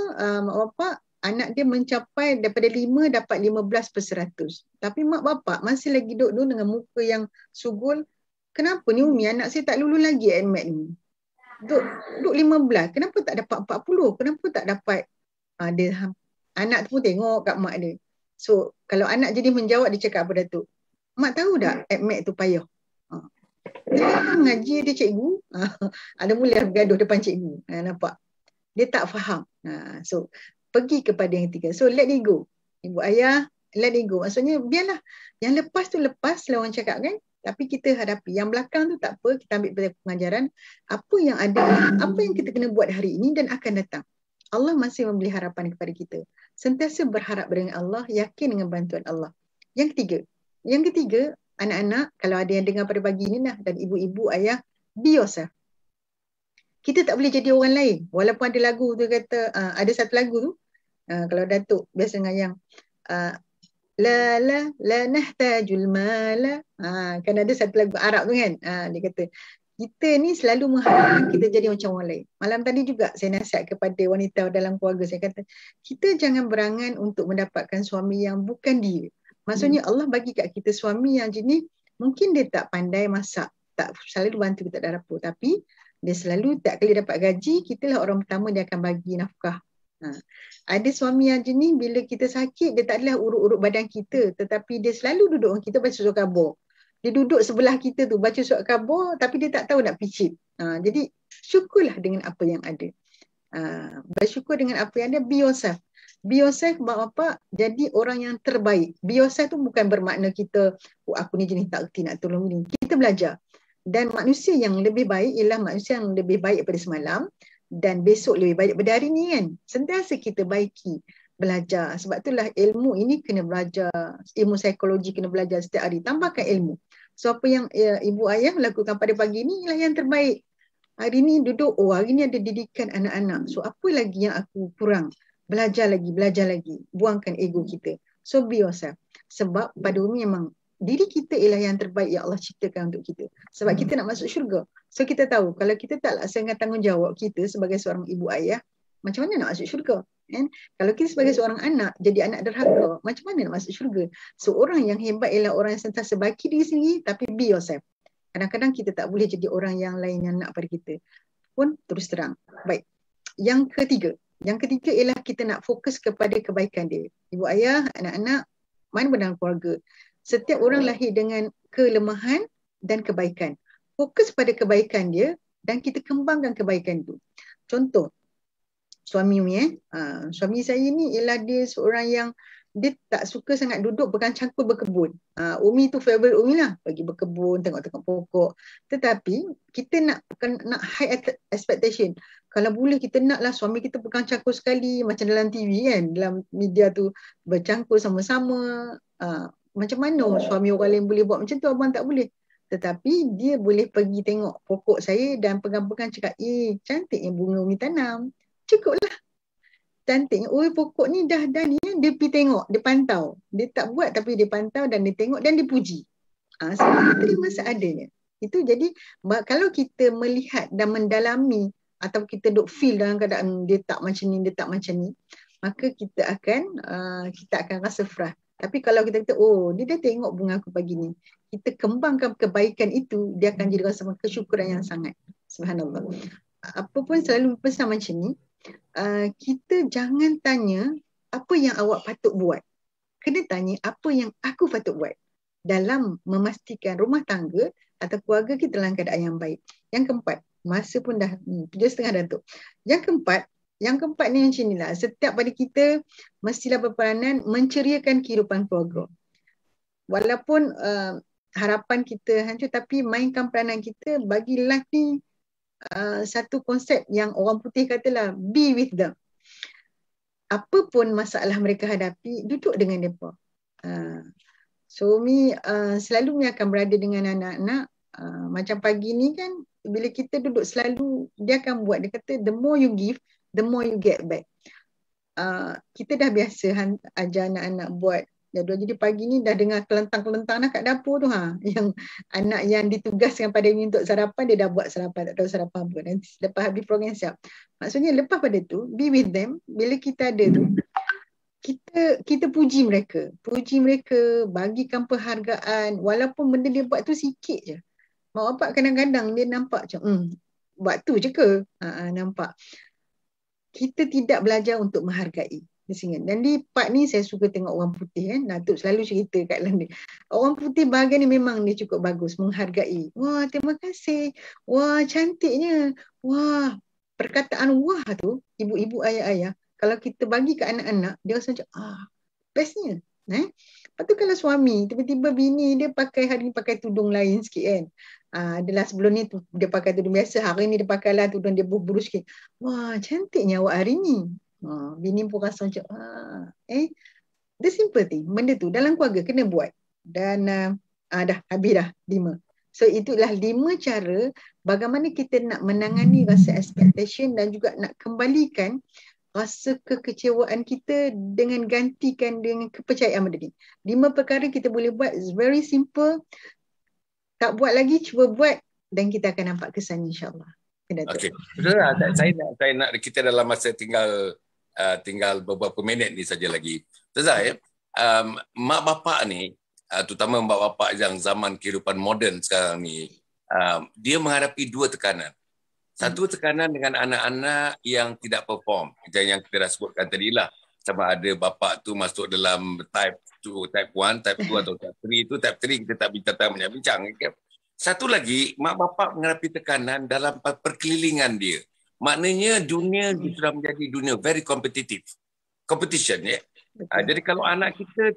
mak bapak, anak dia mencapai daripada 5 dapat 15/100. Tapi mak bapak masih lagi duduk dengan muka yang sugul. Kenapa ni Umi, anak saya tak lulus lagi admit ni? Duduk 15, kenapa tak dapat 40? Kenapa tak dapat? Anak tu pun tengok kat mak dia. So, kalau anak jadi menjawab, dia cakap apa Datuk? Mak tahu tak admit tu payah? Dia mengaji dia cikgu, ada mula bergaduh depan cikgu. Nampak? Dia tak faham. So, pergi kepada yang ketiga. So, let it go. Ibu ayah, let it go. Maksudnya, biarlah. Yang lepas tu lepas lah orang cakap kan. Tapi kita hadapi. Yang belakang tu tak apa. Kita ambil pengajaran. Apa yang ada, apa yang kita kena buat hari ini dan akan datang. Allah masih memberi harapan kepada kita. Sentiasa berharap dengan Allah, yakin dengan bantuan Allah. Yang ketiga, anak-anak, kalau ada yang dengar pada pagi ni lah, dan ibu-ibu, ayah, be yourself. Kita tak boleh jadi orang lain. Walaupun ada lagu tu kata, ada satu lagu tu, kalau Datuk biasa dengan yang la nahtajul mala, kan ada satu lagu Arab tu kan, dia kata kita ni selalu mengharapkan kita jadi macam orang lain. Malam tadi juga saya nasihat kepada wanita dalam keluarga, saya kata kita jangan berangan untuk mendapatkan suami yang bukan dia. Maksudnya Allah bagi kat kita suami yang jenis, mungkin dia tak pandai masak, tak selalu bantu kita dalam dapur, tapi dia selalu tak kali dapat gaji, kitalah orang pertama dia akan bagi nafkah. Ada suami yang jenis, bila kita sakit, dia tak adalah urut-urut badan kita, tetapi dia selalu duduk dengan kita baca surat khabar. Dia duduk sebelah kita tu, baca surat khabar, tapi dia tak tahu nak picit. Jadi, syukurlah dengan apa yang ada. Bersyukur dengan apa yang ada, be yourself. Be yourself, bapak, jadi orang yang terbaik. Be yourself tu bukan bermakna kita, aku ni jenis tak erti nak tolong ni. Kita belajar. Dan manusia yang lebih baik ialah manusia yang lebih baik daripada semalam dan besok lebih baik daripada hari ni kan. Sentiasa kita baiki, belajar. Sebab itulah ilmu ini kena belajar. Ilmu psikologi kena belajar setiap hari. Tambahkan ilmu. So apa yang ibu ayah lakukan pada pagi ni ialah yang terbaik. Hari ni duduk, hari ni ada didikan anak-anak. So apa lagi yang aku kurang? Belajar lagi. Buangkan ego kita. So be yourself. Sebab pada umumnya memang diri kita ialah yang terbaik yang Allah ciptakan untuk kita. Sebab kita nak masuk syurga. So kita tahu, kalau kita tak laksanakan tanggungjawab kita sebagai seorang ibu ayah, macam mana nak masuk syurga? Kan? Kalau kita sebagai seorang anak, jadi anak derhaka, macam mana nak masuk syurga? So orang yang hebat ialah orang yang sentiasa baki diri sendiri, tapi be yourself. Kadang-kadang kita tak boleh jadi orang yang lain yang nak pada kita. Pun terus terang. Baik. Yang ketiga ialah kita nak fokus kepada kebaikan dia. Ibu ayah, anak-anak, mana dalam keluarga. Setiap orang lahir dengan kelemahan dan kebaikan. Fokus pada kebaikan dia dan kita kembangkan kebaikan itu. Contoh, suami saya ni ialah dia seorang yang dia tak suka sangat duduk pegang cangkul berkebun. Umi tu favorite Umi lah, pergi berkebun, tengok-tengok pokok. Tetapi kita nak high expectation. Kalau boleh kita naklah suami kita pegang cangkul sekali, macam dalam TV kan, dalam media tu bercangkul sama-sama. Macam mana suami orang lain boleh buat macam tu, abang tak boleh. Tetapi dia boleh pergi tengok pokok saya dan pegang-pegang cakap, cantiknya bunga Umi tanam. Cukuplah. Cantiknya, pokok ni dah ni, dia pergi tengok, dia pantau. Dia tak buat tapi dia pantau dan dia tengok dan dia puji. Sebab kita terima seadanya. Itu jadi, kalau kita melihat dan mendalami atau kita duk feel dalam keadaan dia tak macam ni, maka kita akan rasa frah. Tapi kalau kita kata, dia dah tengok bunga aku pagi ni, kita kembangkan kebaikan itu, dia akan jadi rasa kesyukuran yang sangat. Subhanallah. Apa pun selalu pesan macam ni, kita jangan tanya apa yang awak patut buat. Kena tanya apa yang aku patut buat dalam memastikan rumah tangga atau keluarga kita dalam keadaan yang baik. Yang keempat, masa pun dah 7:30 dah tu. Yang keempat ni macam inilah. Setiap pada kita mestilah berperanan menceriakan kehidupan keluarga. Walaupun harapan kita hancur, tapi mainkan peranan kita bagi life ni satu konsep yang orang putih katalah, be with them. Apa pun masalah mereka hadapi, duduk dengan mereka. So Umi selalu Umi akan berada dengan anak-anak. Macam pagi ni kan, bila kita duduk selalu, dia akan buat, dia kata the more you give, the more you get back. Kita dah biasa ajar anak-anak buat jadual. Jadi pagi ni dah dengar kelentang-kelentang dah kat dapur tu. Yang anak yang ditugaskan pada Umi untuk sarapan, dia dah buat sarapan, tak tahu sarapan apa. Nanti lepas habis program siap. Maksudnya lepas pada tu, be with them. Bila kita ada tu, kita puji mereka, bagikan penghargaan, walaupun benda dia buat tu sikit je. Mak bapak kadang-kadang dia nampak macam buat tu je ke? Nampak. Kita tidak belajar untuk menghargai. Dan di part ni saya suka tengok orang putih kan. Datuk selalu cerita kat London. Orang putih bahagian ni memang dia cukup bagus, menghargai. Wah, terima kasih. Wah, cantiknya. Wah, perkataan wah tu, ibu-ibu, ayah-ayah, kalau kita bagi ke anak-anak, dia rasa macam, bestnya. Lepas tu kalau suami, tiba-tiba bini dia hari ni pakai tudung lain sikit kan. Adalah sebelum ni dia pakai tudung biasa, hari ni dia pakai lah tudung dia buru sikit. Wah, cantiknya awak hari ni. Bini pun rasa macam, the simple thing. Benda tu dalam keluarga kena buat. Dan dah habis dah 5. So itulah 5 cara bagaimana kita nak menangani rasa expectation dan juga nak kembalikan rasa kekecewaan kita dengan gantikan dengan kepercayaan pada diri. 5 perkara kita boleh buat, very simple. Tak buat lagi, cuba buat dan kita akan nampak kesan insya-Allah. Okey. Betul lah. Saya nak kita dalam masa tinggal beberapa minit ni saja lagi. Ustazah, mak bapak ni, terutama mak bapak yang zaman kehidupan moden sekarang ni, dia menghadapi 2 tekanan. Satu tekanan dengan anak-anak yang tidak perform. Macam yang kita dah sebutkan tadi lah. Sama ada bapak tu masuk dalam type 2, type 1, type 2 atau type 3 tu. Type 3 kita tak bincang-bincang. Satu lagi, mak bapak menghadapi tekanan dalam perkelilingan dia. Maknanya dunia sudah menjadi dunia very competitive. Competition, ya. Jadi kalau anak kita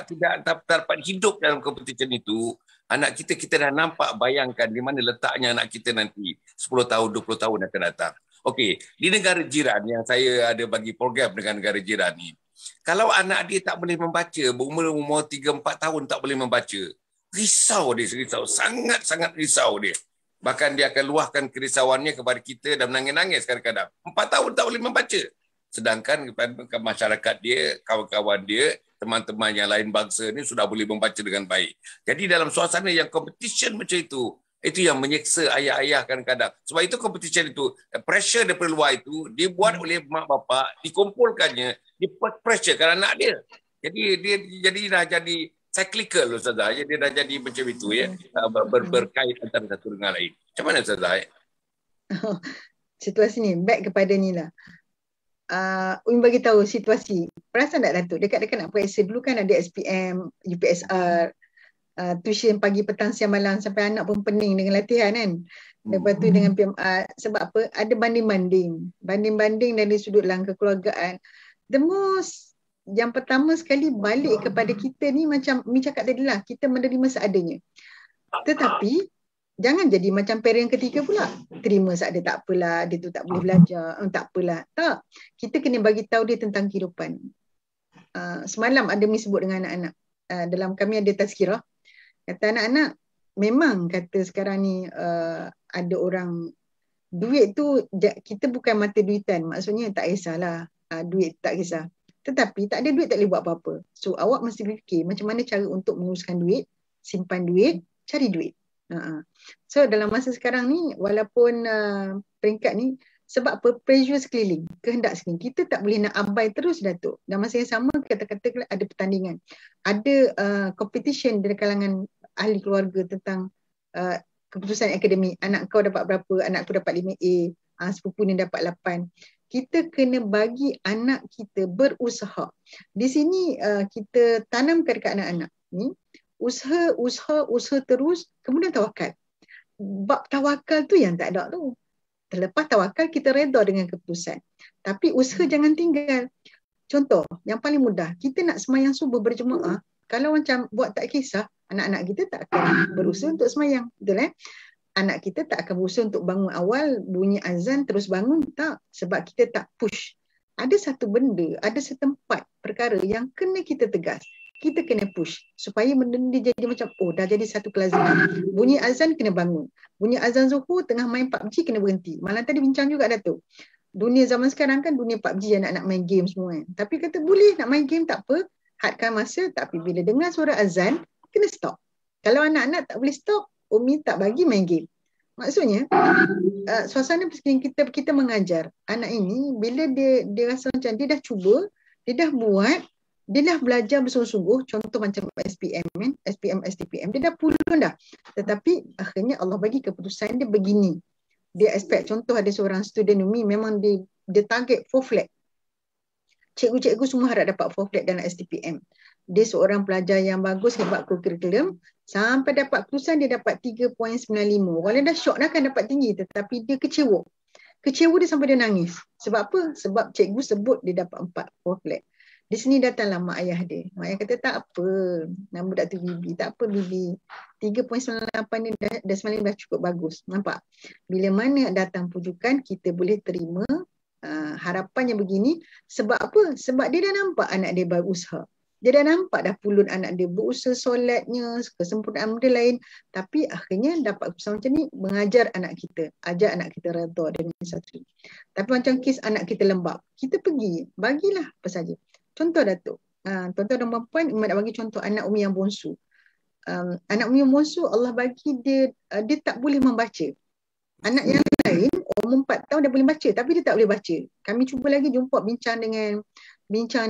tidak dapat hidup dalam competition itu, anak kita dah nampak, bayangkan di mana letaknya anak kita nanti 10 tahun, 20 tahun akan datang. Okey, di negara jiran yang saya ada bagi program dengan negara jiran ni, kalau anak dia tak boleh membaca, berumur 3-4 tahun tak boleh membaca, risau dia, sangat-sangat risau dia. Bahkan dia akan luahkan kerisauannya kepada kita dan menangis-nangis kadang-kadang. 4 tahun tak boleh membaca. Sedangkan kepada masyarakat dia, kawan-kawan dia, teman-teman yang lain bangsa ni sudah boleh membaca dengan baik. Jadi dalam suasana yang competition macam itu yang menyeksa ayah-ayah kadang-kadang. Sebab itu competition itu, pressure daripada luar itu, dibuat oleh mak bapak, dikumpulkannya, di-pressurekan anak dia. Jadi dia dah jadi cyclical, Ustazah. Dia dah jadi macam itu, ya, berkait antara satu dengan lain. Macam mana, Ustazah? Situasi ni, back kepada ni lah. Umi bagi tahu situasi. Perasan tak Datuk? Dekat-dekat nak periksa dulu kan ada SPM, UPSR, tuition pagi, petang, siang, malam sampai anak pun pening dengan latihan kan. Lepas tu dengan PMR. Sebab apa? Ada banding-banding. Banding-banding dari sudut langkah kekeluargaan. The most, yang pertama sekali balik kepada kita ni macam Mi cakap tadi lah, kita menerima seadanya. Tetapi jangan jadi macam parent ketiga pula. Terima seadanya, tak apalah, dia tu tak boleh belajar, tak apalah. Tak. Kita kena bagi tahu dia tentang kehidupan. Semalam ada Mi sebut dengan anak-anak. Dalam kami ada tazkirah. Kata anak-anak, memang kata sekarang ni ada orang, duit tu kita bukan mata duitan. Maksudnya tak kisahlah, duit tak kisah. Tetapi tak ada duit tak boleh buat apa-apa. So awak mesti fikir macam mana cara untuk menguruskan duit, simpan duit, cari duit. So dalam masa sekarang ni, walaupun peringkat ni, sebab apa? Pressure sekeliling, kehendak sekeliling. Kita tak boleh nak abai terus, Datuk. Dan masa yang sama, kata-kata ada pertandingan. Ada competition dari kalangan ahli keluarga tentang keputusan akademik. Anak kau dapat berapa, anak aku dapat 5A, sepupu ni dapat 8. Kita kena bagi anak kita berusaha. Di sini kita tanamkan dekat anak-anak ni, usaha terus, kemudian tawakal. Bab tawakal tu yang tak ada tu. Terlepas tawakal, kita reda dengan keputusan. Tapi usaha jangan tinggal. Contoh, yang paling mudah, kita nak semayang subuh berjemaah, kalau macam buat tak kisah, anak-anak kita tak akan berusaha untuk semayang. Betul Anak kita tak akan berusaha untuk bangun awal, bunyi azan, terus bangun. Tak. Sebab kita tak push. Ada satu benda, ada setempat perkara yang kena kita tegas. kita kena push supaya benda ni dia jadi macam dah jadi satu kelaziman. Bunyi azan kena bangun. Bunyi azan Zuhur tengah main PUBG kena berhenti. Malam tadi bincang juga Datuk. Dunia zaman sekarang kan dunia PUBG, anak-anak main game semua kan. Tapi kata boleh nak main game tak apa, hadkan masa, tapi bila dengar suara azan kena stop. Kalau anak-anak tak boleh stop, Umi tak bagi main game. Maksudnya suasana persekitaran kita mengajar anak ini bila dia rasa macam dia dah cuba, dia dah buat, dia dah belajar bersungguh-sungguh, contoh macam SPM kan, SPM, STPM, dia dah pulun dah. Tetapi akhirnya Allah bagi keputusan dia begini. Dia expect, contoh ada seorang student Umi memang dia target 4 flat. Cikgu-cikgu semua harap dapat 4 flat dalam STPM. Dia seorang pelajar yang bagus, hebat kurikulum. Sampai dapat keputusan dia dapat 3.95. Orang dah syok dah kan dapat tinggi, tetapi dia kecewa. Kecewa dia sampai dia nangis. Sebab apa? Sebab cikgu sebut dia dapat 4 flat. Di sini datanglah mak ayah dia. Mak ayah kata tak apa. Nama budak tu Bibi. Tak apa Bibi. 3.98 ni dah semalam dah cukup bagus. Nampak? Bila mana datang pujukan, kita boleh terima harapannya begini. Sebab apa? Sebab dia dah nampak anak dia berusaha. Dia dah nampak dah pulun anak dia berusaha solatnya, kesempurnaan benda lain. Tapi akhirnya dapat keputusan macam ni, mengajar anak kita. Ajar anak kita redha dengan satu. Tapi macam kes anak kita lembab, kita pergi, bagilah apa saja. Contoh Datuk, tuan-tuan dan puan-puan, Iman nak bagi contoh anak Umi yang bongsu. Anak Umi yang bongsu, Allah bagi dia tak boleh membaca. Anak yang lain, umur 4 tahun dah boleh baca, tapi dia tak boleh baca. Kami cuba lagi jumpa bincang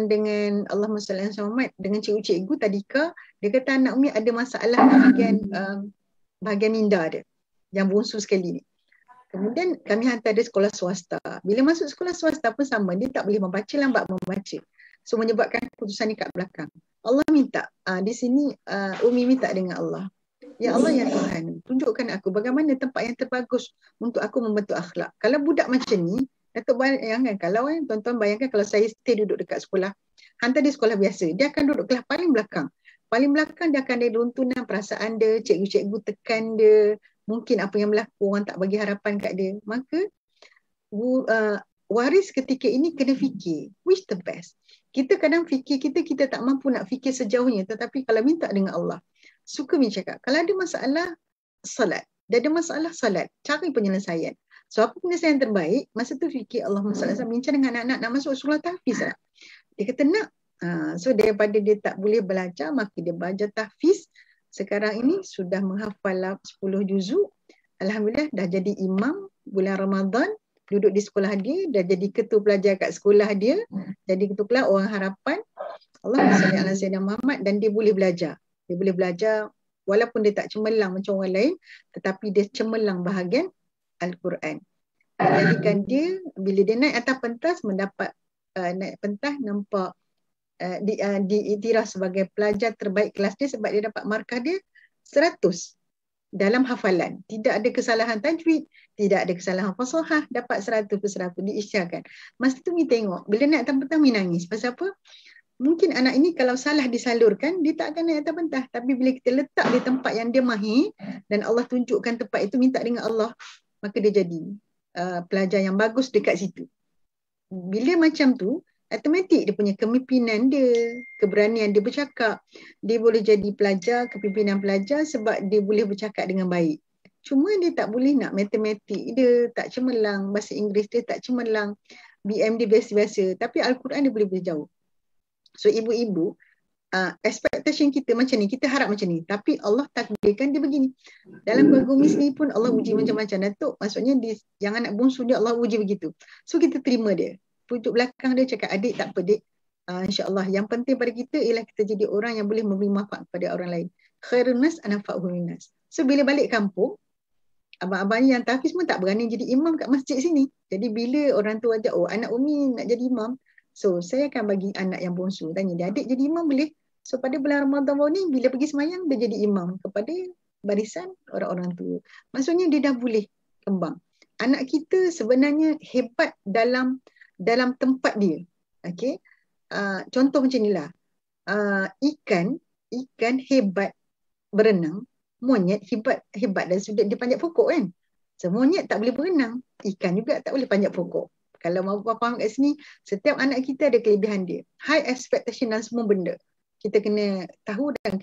dengan Allahumma salli ala Muhammad, dengan cikgu-cikgu tadika. Dia kata anak Umi ada masalah bahagian minda dia, yang bongsu sekali ni. Kemudian kami hantar dia sekolah swasta. Bila masuk sekolah swasta pun sama, dia tak boleh membaca, lambat membaca. So menyebabkan keputusan ni kat belakang. Allah minta, di sini Umi minta dengan Allah. Ya Allah, ya Tuhan, tunjukkan aku bagaimana tempat yang terbagus untuk aku membentuk akhlak. Kalau budak macam ni, Datuk bayangkan, kalau tuan-tuan bayangkan kalau saya stay duduk dekat sekolah, hantar dia sekolah biasa, dia akan duduk kelas paling belakang. Paling belakang dia akan ada runtunan perasaan dia, cikgu-cikgu tekan dia, mungkin apa yang berlaku, orang tak bagi harapan kat dia. Maka waris ketika ini kena fikir, which the best. Kita kadang fikir kita tak mampu nak fikir sejauhnya, tetapi kalau minta dengan Allah, suka Min cakap, kalau ada masalah salat, dia ada masalah salat, cari penyelesaian. So apa penyelesaian terbaik? Masa tu fikir Allahumma salli alaihi, bincang dengan anak-anak nak masuk surah tahfiz lah. Dia kata nak. So daripada dia tak boleh belajar, maka dia belajar tahfiz. Sekarang ini sudah menghafal 10 juzuk. Alhamdulillah dah jadi imam bulan Ramadan. Duduk di sekolah dia, dah jadi ketua pelajar kat sekolah dia. Jadi ketua pelajar orang harapan. Allahumma salli ala Sayyidina Muhammad, dan dia boleh belajar. Dia boleh belajar walaupun dia tak cemerlang macam orang lain, tetapi dia cemerlang bahagian Al-Quran. Menjadikan dia, bila dia naik atas pentas, mendapat naik pentas, nampak diiktiraf sebagai pelajar terbaik kelas dia sebab dia dapat markah dia 100 dalam hafalan. Tidak ada kesalahan tajwid, tidak ada kesalahan fasahah, dapat 100/100 diisytiharkan. Masa tu kita tengok, bila naik atas pentas, menangis. Pasal apa? Mungkin anak ini kalau salah disalurkan, dia tak akan naik atas pentas. Tapi bila kita letak di tempat yang dia mahir, dan Allah tunjukkan tempat itu, minta dengan Allah, maka dia jadi pelajar yang bagus dekat situ. Bila macam tu, automatik dia punya kepimpinan dia, keberanian dia bercakap. Dia boleh jadi pelajar, kepimpinan pelajar sebab dia boleh bercakap dengan baik. Cuma dia tak boleh nak matematik dia tak cemerlang, bahasa Inggeris dia tak cemerlang, BM dia biasa-biasa. Tapi Al-Quran dia boleh berjauh. So ibu-ibu, expectation kita macam ni, kita harap macam ni. Tapi Allah takdirkan dia begini. Dalam keluarga Umi sendiri pun Allah uji macam-macam. Datuk, maksudnya yang anak bongsu dia Allah uji begitu. So kita terima dia. Pujuk belakang dia cakap, adik tak apa dik. InsyaAllah yang penting pada kita ialah kita jadi orang yang boleh memberi manfaat kepada orang lain. Khairun nas anfa'uhum linnas. So bila balik kampung, abang-abang yang tahfiz pun tak berani jadi imam kat masjid sini. Jadi bila orang tu ajak, anak Umi nak jadi imam, so saya akan bagi anak yang bongsu, tanya dia, adik jadi imam boleh? So pada bulan Ramadan ni, bila pergi semayang, dia jadi imam kepada barisan orang-orang tua. Maksudnya dia dah boleh kembang. Anak kita sebenarnya hebat dalam tempat dia. Okay? Contoh macam inilah. Ikan hebat berenang, monyet hebat dan sudah dia panjat pokok kan. So monyet tak boleh berenang, ikan juga tak boleh panjat pokok. Kalau mahu faham kat sini, setiap anak kita ada kelebihan dia. High expectation dan semua benda. kita kena tahu dan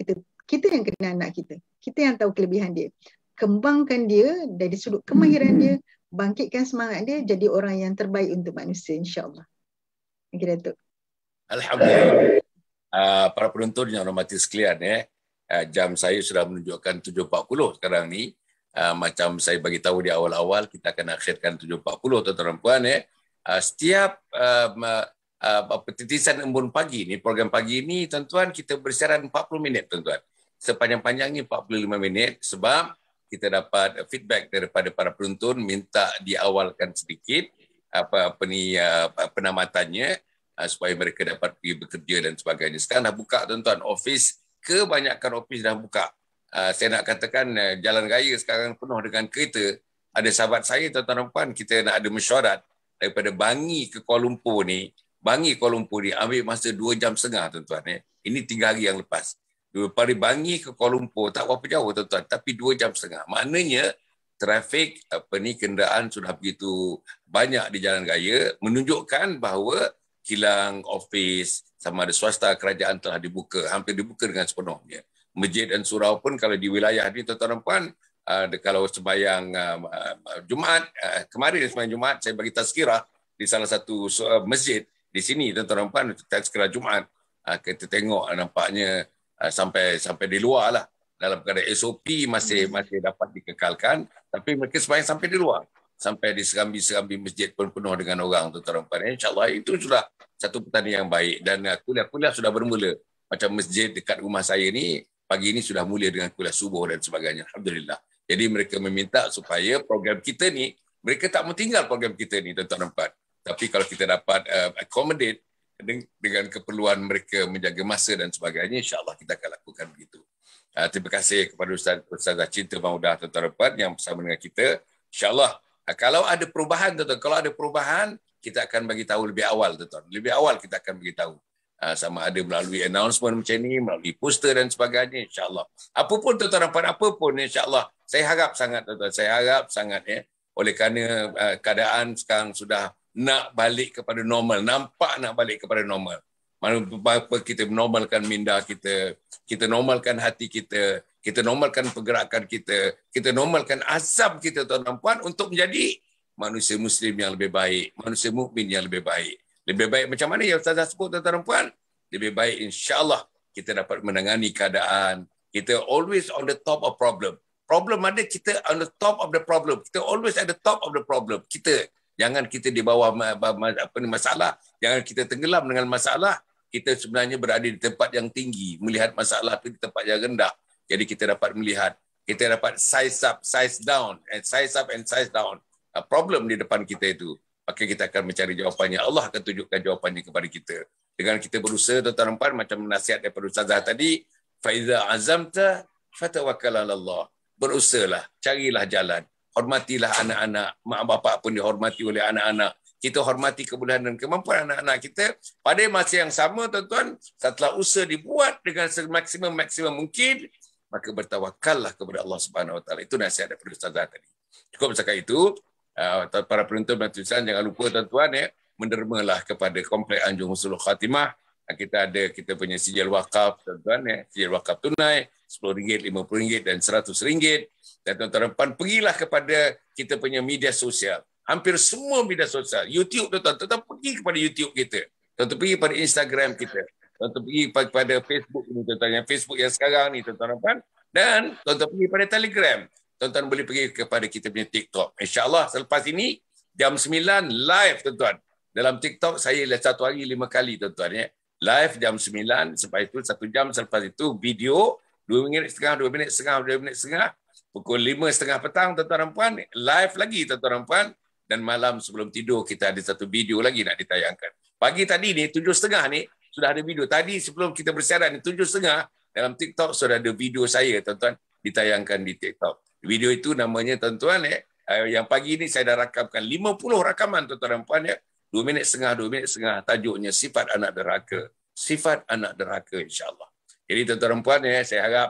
kita yang kenal anak kita. Kita yang tahu kelebihan dia. Kembangkan dia dari sudut kemahiran dia, bangkitkan semangat dia jadi orang yang terbaik untuk manusia, insya-Allah. Okay, Datuk. Alhamdulillah. Para penonton yang hormati sekalian, jam saya sudah menunjukkan 7.40 sekarang ni. Macam saya bagi tahu di awal-awal, kita akan akhirkan 7.40 tuan-tuan dan puan. Setiap titisan embun pagi ni, program pagi ni tuan-tuan, kita bersiaran 40 minit tuan-tuan. Sepanjang-panjangnya 45 minit sebab kita dapat feedback daripada para penonton minta diawalkan sedikit penamatannya supaya mereka dapat pergi bekerja dan sebagainya. Sekarang dah buka tuan-tuan, office, kebanyakan office dah buka. Saya nak katakan jalan raya sekarang penuh dengan kereta. Ada sahabat saya tuan-tuan dan puan, kita nak ada mesyuarat daripada Bangi ke Kuala Lumpur ni. Bangi Kuala Lumpur ni ambil masa 2 jam setengah tuan-tuan. Ini 3 hari yang lepas. Daripada Bangi ke Kuala Lumpur tak berapa jauh tuan-tuan, tapi 2 jam setengah. Maknanya trafik kenderaan sudah begitu banyak di jalan raya, menunjukkan bahawa kilang office sama ada swasta kerajaan telah dibuka, hampir dibuka dengan sepenuhnya. Masjid dan surau pun kalau di wilayah ni tuan-tuan dan puan, kalau sembahyang Jumaat, kemarin sembahyang Jumaat saya bagi tazkirah di salah satu masjid di sini tuan-tuan dan puan, tazkirah Jumaat. Kita tengok nampaknya sampai di luar lah. Dalam keadaan SOP masih dapat dikekalkan, tapi mereka sembahyang sampai di luar. Sampai di serambi-serambi masjid pun penuh dengan orang tuan-tuan dan puan. InsyaAllah itu sudah satu pertandingan yang baik dan kuliah-kuliah sudah bermula. Macam masjid dekat rumah saya ni, pagi ini sudah mula dengan kuliah subuh dan sebagainya. Alhamdulillah. Jadi mereka meminta supaya program kita ni, mereka tak mau tinggal program kita ni tuan-tuan dan puan. Tapi kalau kita dapat accommodate dengan keperluan mereka menjaga masa dan sebagainya, insyaAllah kita akan lakukan begitu. Terima kasih kepada Ustazah Cinta Maudah tuan-tuan dan puan yang bersama dengan kita. InsyaAllah kalau ada perubahan tuan-tuan, kalau ada perubahan kita akan bagi tahu lebih awal tuan-tuan. Lebih awal kita akan bagi tahu. Sama ada melalui announcement macam ni, melalui poster dan sebagainya, insyaAllah. Apapun tuan-tuan dan puan, apapun insyaAllah. Saya harap sangat tuan-tuan, saya harap sangat oleh kerana keadaan sekarang sudah nak balik kepada normal, nampak nak balik kepada normal. Mana kita normalkan minda kita, kita normalkan hati kita, kita normalkan pergerakan kita normalkan azam kita tuan-tuan dan puan untuk menjadi manusia muslim yang lebih baik, manusia mukmin yang lebih baik. Lebih baik macam mana yang Ustazah sebut tuan-tuan dan puan? Lebih baik insya-Allah kita dapat menangani keadaan. Kita always on the top of problem. Problem ada, kita on the top of the problem. Kita always at the top of the problem. Jangan kita di bawah masalah, jangan kita tenggelam dengan masalah. Kita sebenarnya berada di tempat yang tinggi, melihat masalah itu di tempat yang rendah. Jadi kita dapat melihat, kita dapat size up, size down, and size up and size down. Problem di depan kita itu. Maka kita akan mencari jawapannya. Allah akan tunjukkan jawapannya kepada kita. Dengan kita berusaha tuan-tuan dan puan, macam nasihat daripada Ustazah tadi, faiza azamta fatawakkal 'ala Allah. Berusahalah, carilah jalan. Hormatilah anak-anak, mak bapak pun dihormati oleh anak-anak. Kita hormati kebolehan dan kemampuan anak-anak kita. Pada masa yang sama tuan-tuan, setelah usaha dibuat dengan semaksimum mungkin, maka bertawakallah kepada Allah Subhanahu Wa Taala. Itu nasihat daripada Ustazah tadi. Cukup setakat itu. Para penonton dan tulisan, jangan lupa tuan-tuan mendermalah kepada Komplek Anjung Husnul Khatimah. Kita punya sijil wakaf tuan-tuan, sijil wakaf tunai RM10, RM50 dan RM100. Dan tuan-tuan dan puan, pergilah kepada kita punya media sosial. Hampir semua media sosial. YouTube tuan-tuan, tetap pergi kepada YouTube kita. Tuan-tuan pergi pada Instagram kita. Tuan-tuan pergi kepada Facebook ini tuan-tuan, yang Facebook yang sekarang ni tuan-tuan dan puan. Dan tuan-tuan pergi pada Telegram. Tuan-tuan boleh pergi kepada kita punya TikTok. InsyaAllah selepas ini, jam 9 live tuan-tuan. Dalam TikTok saya satu hari 5 kali tuan-tuan. Live jam 9, selepas itu 1 jam, selepas itu video 2 minit setengah, 2 minit setengah. Pukul 5:30 petang tuan-tuan dan puan, live lagi tuan-tuan dan puan. Dan malam sebelum tidur kita ada satu video lagi nak ditayangkan. Pagi tadi ni 7:30 ni sudah ada video. Tadi sebelum kita bersiaran ni 7:30 dalam TikTok sudah ada video saya tuan-tuan ditayangkan di TikTok. Video itu namanya tuan-tuan yang pagi ni saya dah rakamkan 50 rakaman tuan-tuan dan puan 2 minit setengah, tajuknya sifat anak derhaka. Sifat anak derhaka insya-Allah. Jadi tuan-tuan dan puan saya harap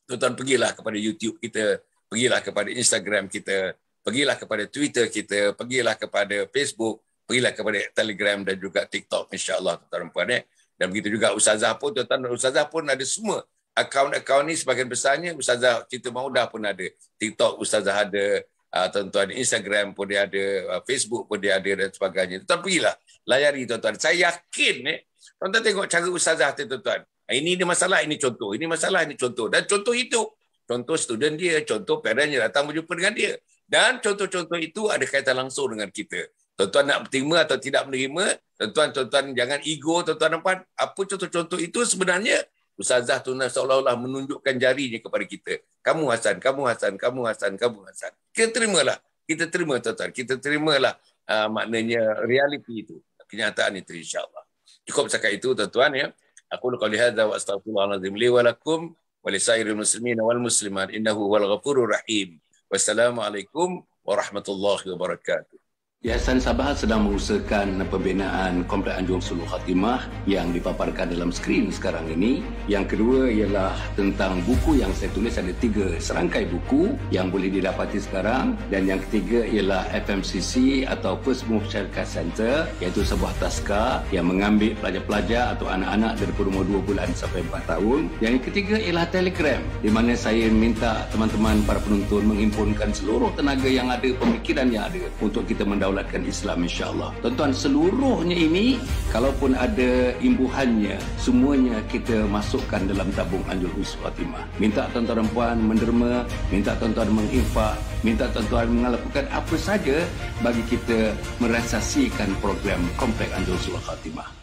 tuan-tuan pergilah kepada YouTube kita, pergilah kepada Instagram kita, pergilah kepada Twitter kita, pergilah kepada Facebook, pergilah kepada Telegram dan juga TikTok insya-Allah tuan-tuan dan puan Dan begitu juga ustazah pun, tuan-tuan dan ustazah pun ada semua. Akaun-akaun ni sebagian besarnya ustazah Cerita Maudah pun ada. TikTok ustazah ada, tuan-tuan Instagram pun dia ada, Facebook pun dia ada dan sebagainya. Tuan-tuan pergilah, layari tuan-tuan. Saya yakin tuan-tuan tengok cara ustazah tuan-tuan. Ini dia masalah, ini contoh. Ini masalah, ini contoh. Dan contoh itu, contoh student dia, contoh parent yang datang berjumpa dengan dia. Dan contoh-contoh itu ada kaitan langsung dengan kita. Tuan-tuan nak terima atau tidak menerima, tuan-tuan jangan ego, tuan-tuan nampak apa contoh-contoh itu sebenarnya ustazah tu seolah-olah menunjukkan jarinya kepada kita. Kamu Hasan, kamu Hasan, kamu Hasan, kamu Hasan. Kita terimalah. Kita terima tuan-tuan. Kita terimalah maknanya realiti itu. Kenyataan itu insya-Allah. Cukup cakap itu tuan-tuan ya. Aku qouli hadza wa astaghfirullahalazim li wa lakum wa lisairil muslimin wal muslimat innahu wal ghafurur rahim. Wassalamualaikum warahmatullahi wabarakatuh. Yayasan Sabahat sedang mengusahakan pembinaan Komplek Anjung Suluh Khatimah yang dipaparkan dalam skrin sekarang ini. Yang kedua ialah tentang buku yang saya tulis, ada 3 serangkai buku yang boleh didapati sekarang. Dan yang ketiga ialah FMCC atau First Move Childcare Center, iaitu sebuah taska yang mengambil pelajar-pelajar atau anak-anak daripada umur 2 bulan sampai 4 tahun. Yang ketiga ialah Telegram, di mana saya minta teman-teman para penonton menghimpunkan seluruh tenaga yang ada, pemikiran yang ada untuk kita mendaulatkan Islam insya-Allah. Tuan-tuan, seluruhnya ini kalaupun ada imbuhannya, semuanya kita masukkan dalam tabung Anjung Suluh Khatimah. Minta tuan-tuan dan puan menderma, minta tuan-tuan menginfak, minta tuan-tuan melakukan apa saja bagi kita merealisasikan program Komplek Anjung Suluh Khatimah.